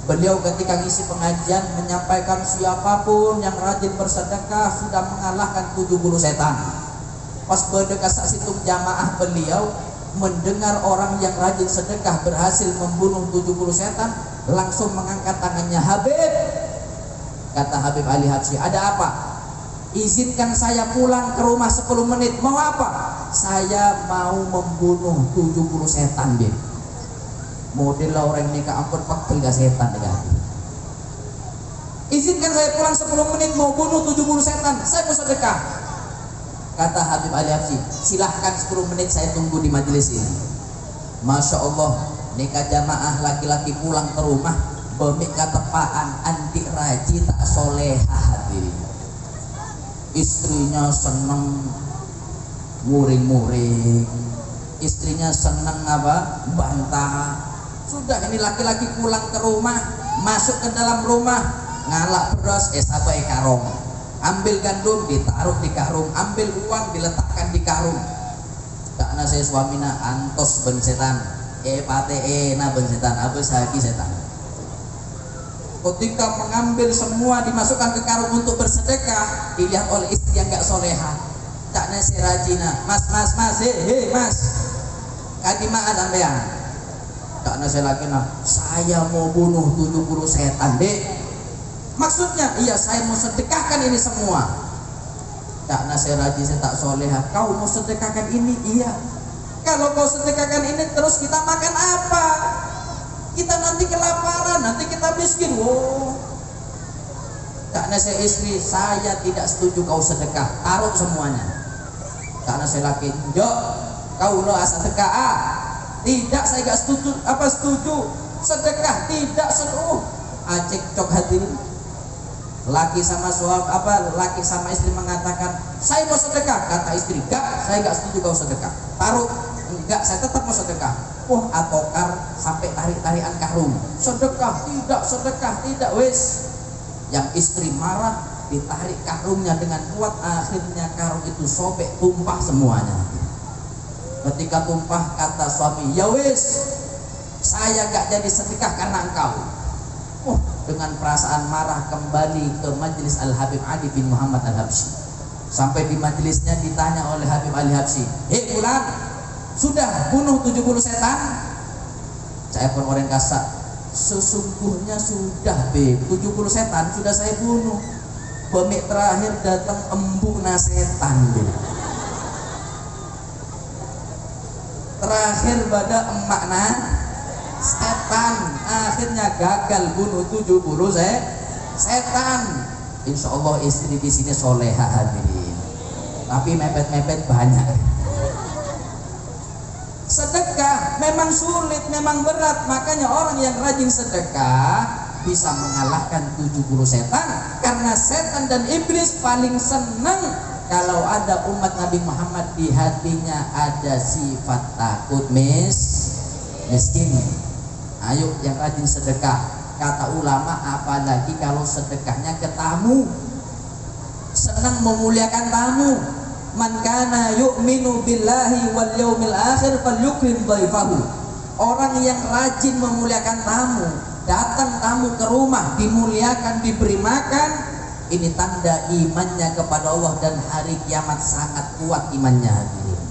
Beliau ketika ngisi pengajian menyampaikan siapapun yang rajin bersedekah sudah mengalahkan 70 setan. Pas berdekat situng jamaah beliau mendengar orang yang rajin sedekah berhasil membunuh 70 setan, langsung mengangkat tangannya. Habib, kata Habib Ali Habsyi, ada apa? Izinkan saya pulang ke rumah 10 menit. Mau apa? Saya mau membunuh 70 setan, Bib. Model orang ini ampun pegel gak setan ya. Izinkan saya pulang 10 menit mau bunuh 70 setan. Saya mau sedekah. Kata Habib Ali Habsyi, silahkan 10 menit saya tunggu di majelis ini. Masya Allah, nikah jamaah laki-laki pulang ke rumah bemik ketepaan anti raji tak solehah hadirin. Istrinya seneng muring-muring, istrinya seneng apa? Bantah. Sudah ini laki-laki pulang ke rumah, masuk ke dalam rumah, ngalak beras, sabai karung, ambil gandum ditaruh di karung, ambil uang diletakkan di karung. Tak nasi suamina antos ben setan, pate na ben setan, abis haki setan. Ketika mengambil semua dimasukkan ke karung untuk bersedekah, dilihat oleh istri yang gak soleha. Tak nasi rajina, mas, hei mas, kadimaan sampean. Tak nasi lagi nah, saya mau bunuh 70 setan dek. Maksudnya, iya saya mau sedekahkan ini semua. Tak nasi raji saya tak soleha, kau mau sedekahkan ini? Iya. Kalau kau sedekahkan ini terus kita makan apa? Kita nanti kelaparan, nanti kita miskin. Wow. Karena saya istri, saya tidak setuju kau sedekah, taruh semuanya. Karena saya laki, jok, kau lo sedekah. Tidak, saya gak setuju. Apa setuju? Sedekah tidak setuju. Acek cok hati. Laki sama suami, laki sama istri mengatakan, saya mau sedekah. Kata istri, gak, saya gak setuju kau sedekah. Taruh. Enggak, saya tetap mau sedekah. Atokar sampai tarik-tarikan karung. Sedekah tidak, wes. Yang istri marah, ditarik karungnya dengan kuat, akhirnya karung itu sobek, tumpah semuanya. Ketika tumpah, kata suami, ya wes, saya gak jadi sedekah karena engkau. Dengan perasaan marah kembali ke majelis Al-Habib Ali bin Muhammad Al-Habsyi. Sampai di majelisnya ditanya oleh Habib Ali Habsyi, hei pulang, sudah bunuh 70 setan? Saya pun orang kasar, sesungguhnya sudah 70 setan sudah saya bunuh. Bemik terakhir datang embuna setan. Terakhir pada emakna setan, akhirnya gagal bunuh 70 setan. Insya Allah istri di sini soleha hadirin, tapi mepet-mepet banyak. Sedekah memang sulit, memang berat. Makanya orang yang rajin sedekah bisa mengalahkan 70 setan. Karena setan dan iblis paling senang kalau ada umat Nabi Muhammad di hatinya ada sifat takut miskin. Ayo yang rajin sedekah. Kata ulama, apalagi kalau sedekahnya ke tamu, senang memuliakan tamu. Man kana yu'minu billahi wal yaumil akhir falyukrim dhaifahu. Orang yang rajin memuliakan tamu, datang tamu ke rumah, dimuliakan, diberi makan, Ini tanda imannya kepada Allah dan hari kiamat sangat kuat imannya hadirin.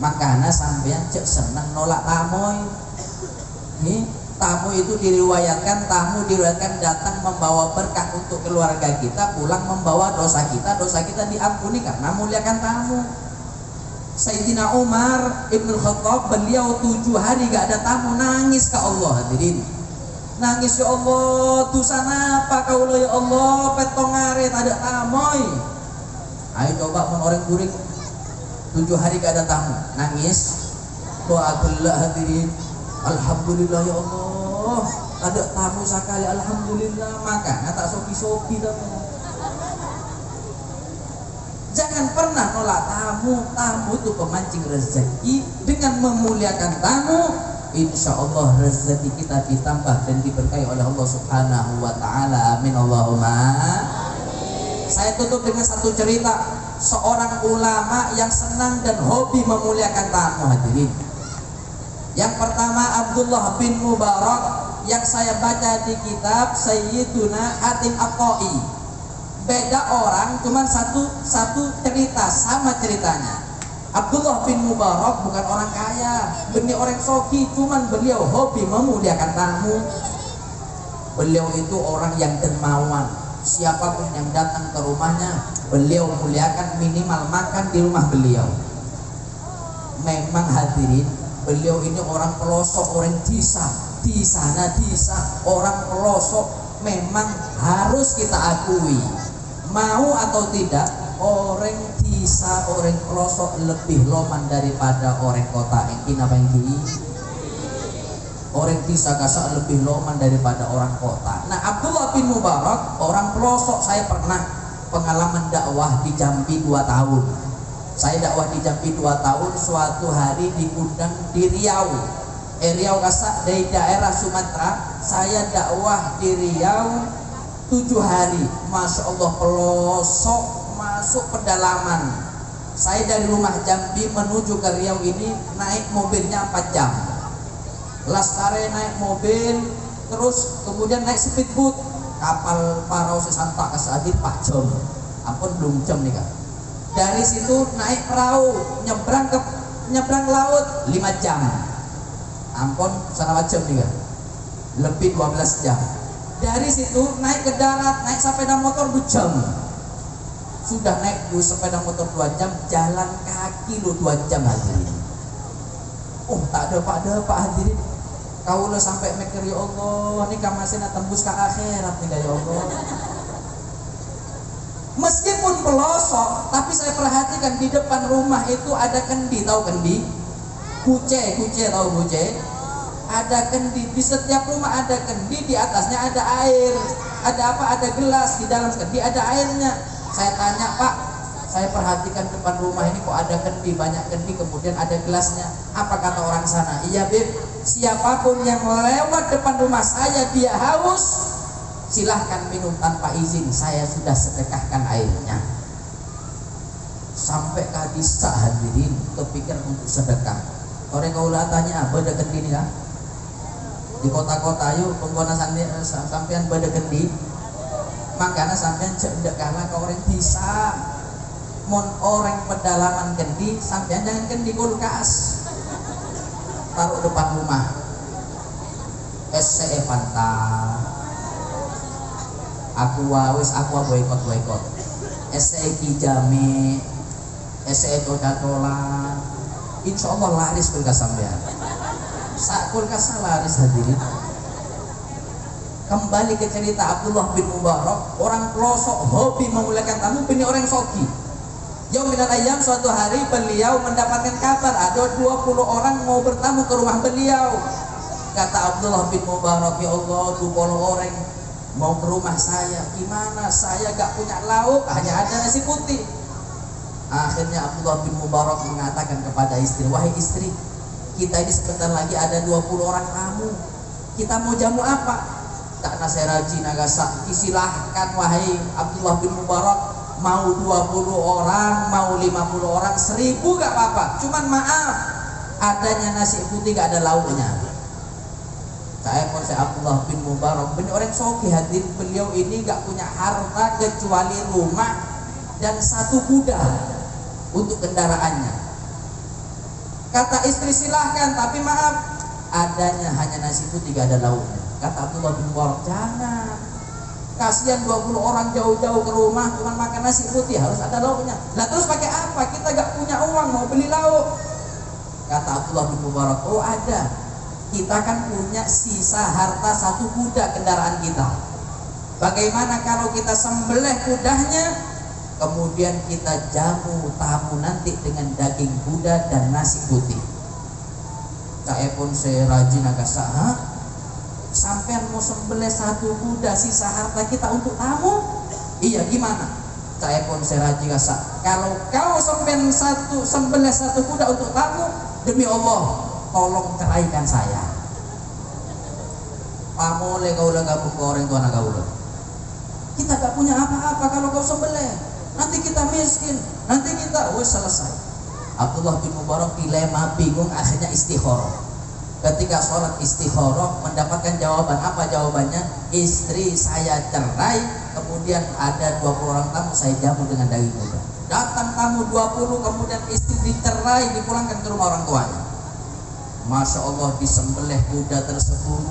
Makanya sampean cek seneng nolak tamu. Tamu itu diriwayatkan datang membawa berkah untuk keluarga kita, pulang membawa dosa kita diampuni karena muliakan tamu. Sayyidina Umar Ibn Khattab, beliau 7 hari gak ada tamu, nangis ke Allah hadirin. Nangis, ya Allah, dosa apa kau ya Allah, petong ngaret ada tamoy. Ayo coba mun orang guring 7 hari gak ada tamu, nangis. Doa gelak hadirin. Alhamdulillah ya Allah, ada tamu sekali, alhamdulillah. Makanya tak sopi-sopi dah. Jangan pernah nolak tamu. Tamu itu pemancing rezeki. Dengan memuliakan tamu, insya Allah rezeki kita ditambah dan diberkahi oleh Allah Subhanahu wa Ta'ala. Amin Allahumma. Saya tutup dengan satu cerita seorang ulama yang senang dan hobi memuliakan tamu hadirin. Yang pertama Abdullah bin Mubarak, yang saya baca di kitab Sayyiduna Hatim At-Ta'i. Beda orang, cuman satu cerita, sama ceritanya. Abdullah bin Mubarak bukan orang kaya, benih orang soki, cuman beliau hobi memuliakan tamu. Beliau itu orang yang dermawan. Siapapun yang datang ke rumahnya, beliau muliakan, minimal makan di rumah beliau. Memang hadirin, beliau ini orang pelosok, orang desa, di sana desa, orang pelosok. Memang harus kita akui, mau atau tidak, orang desa, orang pelosok lebih loman daripada orang kota. Engkin apa engki? Orang desa kasak lebih loman daripada orang kota. Nah, Abdullah bin Mubarak orang pelosok. Saya pernah pengalaman dakwah di Jambi 2 tahun. Saya dakwah di Jambi 2 tahun. Suatu hari diundang di Riau. Riau kasak dari daerah Sumatera. Saya dakwah di Riau 7 hari. Masya Allah, pelosok, masuk pedalaman. Saya dari rumah Jambi menuju ke Riau ini naik mobilnya 4 jam. Lastare naik mobil, terus kemudian naik speedboat, kapal parau sesantak kesadir 4 jam. Ampun, belum jam nih Kak. Dari situ naik perahu nyebrang laut 5 jam. Ampun, sana jam nih Kak. Lebih 12 jam. Dari situ naik ke darat, naik sepeda motor 2 jam. Sudah naik sepeda motor 2 jam, jalan kaki lo 2 jam hadirin. Oh, tak ada Pak hadirin. Kau lo sampai mikir, ya Allah, ini kamasina tembus ke akhirat nih ya Allah. Meskipun pelosok, tapi saya perhatikan di depan rumah itu ada kendi, tahu kendi? Kuce tahu kuce? Ada kendi, di setiap rumah ada kendi, di atasnya ada air. Ada apa? Ada gelas, di dalam kendi ada airnya. Saya tanya, Pak, saya perhatikan depan rumah ini kok ada kendi, banyak kendi, kemudian ada gelasnya. Apa kata orang sana? Iya Beb, siapapun yang lewat depan rumah saya dia haus, silahkan minum tanpa izin, saya sudah sedekahkan airnya. Sampai kadisa hadirin kepikir untuk sedekah. Orang kaulah tanya, beda kendi nih kan? Di kota-kota yuk pengguna sampean beda kendi. Makanya sampean cek kalah ke orang bisa. Mon orang pedalaman kendi, sampean jangan kendi kulkas. Taruh depan rumah. SCE Fanta. Aqua boykot. SCE Kijame, SCE Coca-Cola. Insya Allah laris kulkas sampean. Sak kulkas laris hadirin. Kembali ke cerita Abdullah bin Mubarak, orang pelosok hobi memuliakan tamu, ini orang soki. Yauminal ayam, suatu hari beliau mendapatkan kabar ada 20 orang mau bertamu ke rumah beliau. Kata Abdullah bin Mubarak, ya Allah, 20 orang mau ke rumah saya, gimana? Saya gak punya lauk, hanya ada nasi putih. Akhirnya Abdullah bin Mubarak mengatakan kepada istri, wahai istri, kita ini sebentar lagi ada 20 orang tamu, kita mau jamu apa? Tak naseraji nagasak, silahkan wahai Abdullah bin Mubarak, mau 20 orang, mau 50 orang, 1000 gak apa-apa. Cuman maaf, adanya nasi putih gak ada lauknya. Saya pun saya Abdullah bin Mubarak, beliau orang soki hadirin. Beliau ini gak punya harta kecuali rumah dan satu kuda untuk kendaraannya. Kata istri silahkan, tapi maaf, adanya hanya nasi putih gak ada lauknya. Kata Abdullah bin Mubarak, jangan, kasihan 20 orang jauh-jauh ke rumah cuma makan nasi putih, harus ada lauknya. Lah terus pakai apa? Kita gak punya uang mau beli lauk. Kata Abdullah bin Mubarak, oh ada, kita kan punya sisa harta satu kuda kendaraan kita. Bagaimana kalau kita sembelih kudanya, kemudian kita jamu tamu nanti dengan daging kuda dan nasi putih. Saya pun saya rajin agak sah, sampean mau sembelih satu kuda sisa harta kita untuk tamu? Iya, gimana? Saya pun saya rajin agak sah, kalau kau sampean sembelih satu kuda untuk tamu, demi Allah tolong ceraikan saya. Pamole kau lah gabung ke orang tua anak kau lah. Kita gak punya apa-apa kalau kau sembelih. Nanti kita miskin, nanti kita selesai. Abdullah bin Mubarak dilema, bingung, akhirnya istikharah. Ketika sholat istikharah mendapatkan jawaban. Apa jawabannya? Istri saya cerai, kemudian ada 20 orang tamu saya jamu dengan daging kuda. Datang tamu 20, kemudian istri dicerai, dipulangkan ke rumah orang tuanya. Masya Allah, disembelih kuda tersebut,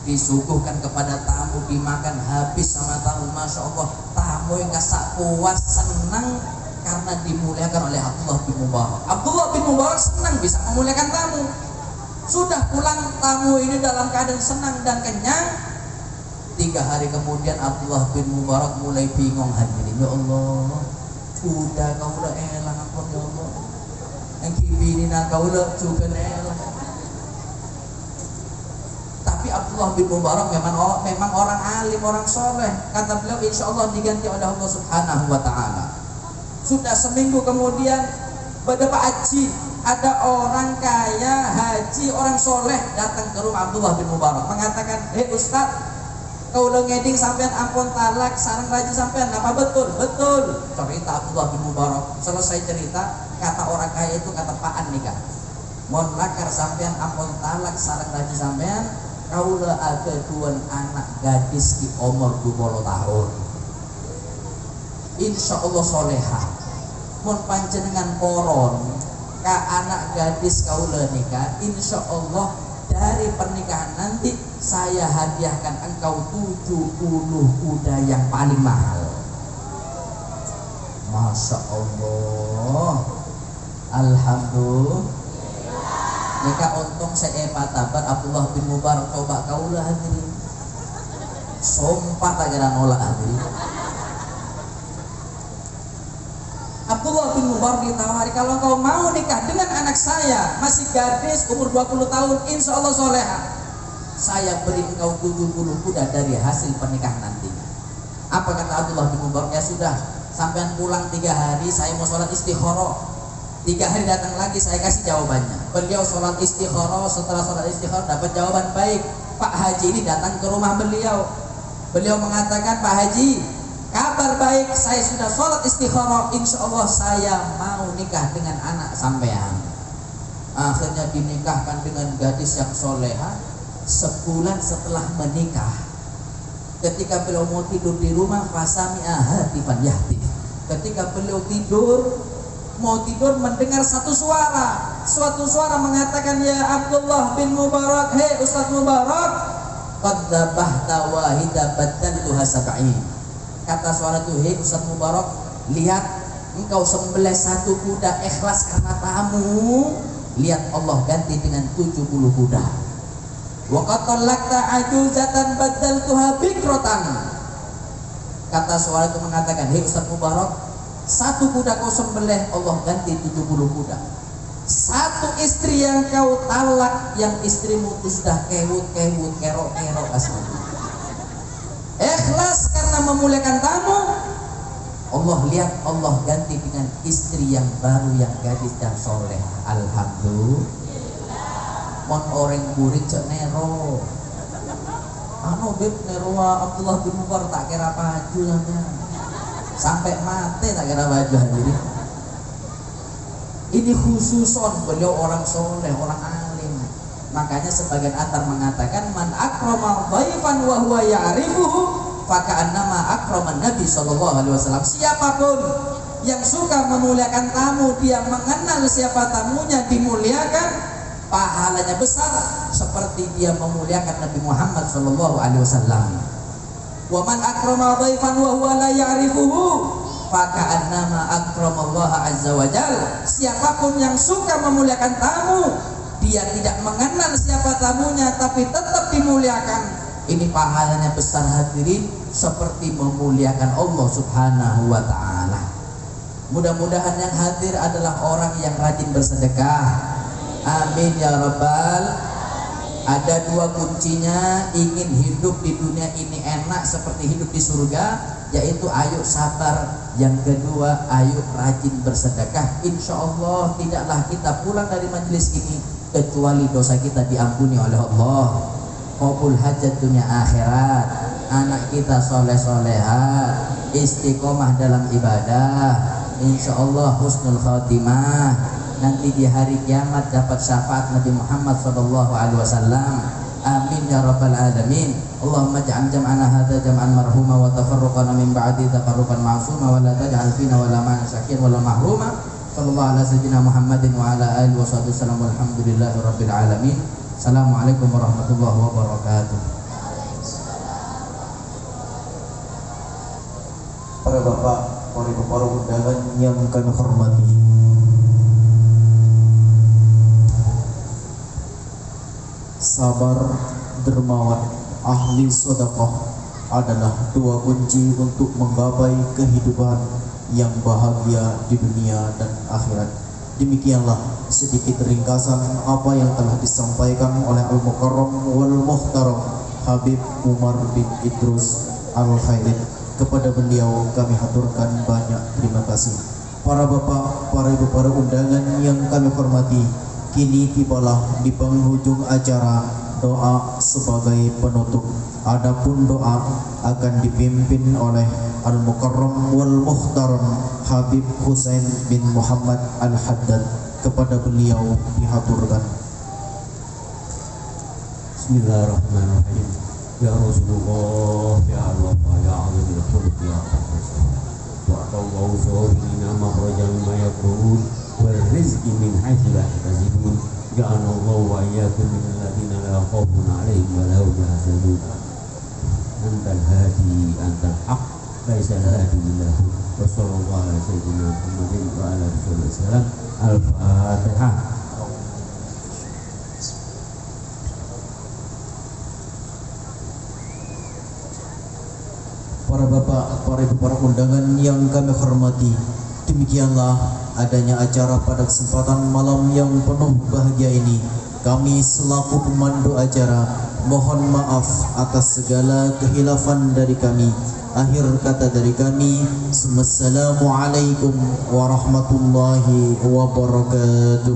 disuguhkan kepada tamu, dimakan habis sama tamu. Masya Allah, tamu yang gak puas, senang karena dimuliakan oleh Abdullah bin Mubarak. Abdullah bin Mubarak senang bisa memuliakan tamu. Sudah pulang tamu ini dalam keadaan senang dan kenyang. 3 hari kemudian Abdullah bin Mubarak mulai bingung, hadirin, ya Allah, kuda kau udah elang ampun ya Allah, yang kibinin kau udah juga elang. Tapi Abdullah bin Mubarak memang orang alim, orang soleh. Kata beliau, insya Allah diganti oleh Allah Subhanahu wa Ta'ala. Sudah seminggu kemudian berdebat haji, ada orang kaya haji, orang soleh datang ke rumah Abdullah bin Mubarak, mengatakan, hei Ustaz, kau udah ngeding sampean ampun talak sarang raji sampean, apa betul? Betul. Cerita Abdullah bin Mubarak. Selesai cerita, kata orang kaya itu, kata Pak An nih kan, mohon lakar sampean ampun talak sarang raji sampean, kau udah ada 2 anak gadis di umur 20 tahun. Insya Allah soleha. Mohon panjenengan koron ka anak gadis kaula nikah, insya Allah dari pernikahan nanti saya hadiahkan engkau 70 kuda yang paling mahal. Masya Allah, alhamdulillah. Nikah untung seepa tabar Abdullah bin Mubarak. Coba kaulah hadirin, sumpah tak kira nolak hadirin. Abdullah bin Mubarak ditawari, kalau kau mau nikah dengan anak saya masih gadis umur 20 tahun, insya Allah soleha, saya beri engkau 70 kuda dari hasil pernikahan nantinya. Apa kata Abdullah bin Mubarak? Ya sudah, sampean pulang 3 hari, saya mau sholat istikharah. 3 hari datang lagi, saya kasih jawabannya. Beliau sholat istikharah, setelah sholat istikharah dapat jawaban baik. Pak Haji ini datang ke rumah beliau. Beliau mengatakan, Pak Haji, kabar baik, saya sudah sholat istikharah, insya Allah saya mau nikah dengan anak sampean. Akhirnya dinikahkan dengan gadis yang soleha. Sebulan setelah menikah, ketika beliau mau tidur di rumah, fasami'a hatifan yahtif. Ketika beliau mau tidur mendengar satu suara mengatakan, ya Abdullah bin Mubarak, hei Ustaz Mubarak, qad dzabahta wahida badaltuha sab'in. Kata suara itu, hei Ustaz Mubarak, lihat engkau sembelih 1 kuda ikhlas karena tamu, lihat Allah ganti dengan 70 kuda. Wa qad talaqta ajuzatan badaltuha bikratan. Kata suara itu mengatakan, hei Ustaz Mubarak, 1 kuda kau sembelih, Allah ganti 70 kuda. 1 istri yang kau talak, yang istrimu itu sudah kewut, kerok asmanya. Ikhlas karena memuliakan tamu, Allah lihat, Allah ganti dengan istri yang baru, yang gadis dan soleh. Alhamdulillah. Mon orang burik cek nero. Beb nero Abdullah bin Mubarak tak kira baju sampai mati tak kira baju hadirin. Ini khususon beliau orang soleh, orang alim. Makanya sebagian atar mengatakan man akrama dhaifan wa huwa ya'rifuhu faka'annama akraman Nabi sallallahu alaihi wasallam. Siapapun yang suka memuliakan tamu, dia mengenal siapa tamunya, dimuliakan, pahalanya besar seperti dia memuliakan Nabi Muhammad sallallahu alaihi wasallam. Wa man akrama dhaifan wa huwa la ya'rifuhu faka'annama akramallaha azza wa jalla. Siapapun yang suka memuliakan tamu, dia tidak mengenal siapa tamunya tapi tetap dimuliakan, ini pahalanya besar hadirin, seperti memuliakan Allah subhanahu wa ta'ala. Mudah-mudahan yang hadir adalah orang yang rajin bersedekah. Amin ya rabbal. Ada dua kuncinya ingin hidup di dunia ini enak seperti hidup di surga, yaitu ayo sabar. Yang kedua, ayo rajin bersedekah. Insya Allah tidaklah kita pulang dari majelis ini kecuali dosa kita diampuni oleh Allah. Qabul hajat dunia akhirat, anak kita soleh-soleha, istiqomah dalam ibadah, insya Allah husnul khatimah, nanti di hari kiamat dapat syafaat Nabi Muhammad SAW. Amin ya rabbal alamin. Allahumma ja'al jam'ana hadha jam'an marhuma wa tafarruqana min ba'di tafarruqan ma'suma wa la taj'al fina wa la ma'ana syakir wa la mahruma. Sallallahu ala sayyidina Muhammadin wa ala alihi wa sahbihi wasallam walhamdulillahi rabbil alamin. Assalamualaikum warahmatullahi wabarakatuh. Para bapak, para undangan yang kami hormati, sabar, dermawan, ahli sedekah adalah dua kunci untuk menggapai kehidupan yang bahagia di dunia dan akhirat. Demikianlah sedikit ringkasan apa yang telah disampaikan oleh Al-Mukarram wal Muhtaram Habib Umar bin Idrus Al-Khailid. Kepada beliau kami haturkan banyak terima kasih. Para bapak, para ibu, para undangan yang kami hormati, kini tibalah di penghujung acara doa sebagai penutup. Adapun doa akan dipimpin oleh Al-Mukarram wal Muhtaram Habib Husain bin Muhammad Al-Haddad. Kepada beliau dihaturkan. Bismillahirrahmanirrahim. Ya Rasulullah, ya Allah, ya azimil khulq, ya Rasulullah, wa atawallahu sawabina makhrajan ma yakun wal rizqi min haitsu la yahtasibun. Ja'alallahu wa iyyakum min alladhina la khawfun 'alaihim wa la hum yahzanun. Antal hadi, antal haq, laisa hadi illa hu. Wa sallallahu ala sayyidina Muhammadin wa ala alihi wasallam. Al-Fatihah. Para bapak, para ibu, para undangan yang kami hormati, demikianlah adanya acara pada kesempatan malam yang penuh bahagia ini. Kami selaku pemandu acara mohon maaf atas segala kehilafan dari kami. Akhir kata dari kami, Assalamualaikum warahmatullahi wabarakatuh.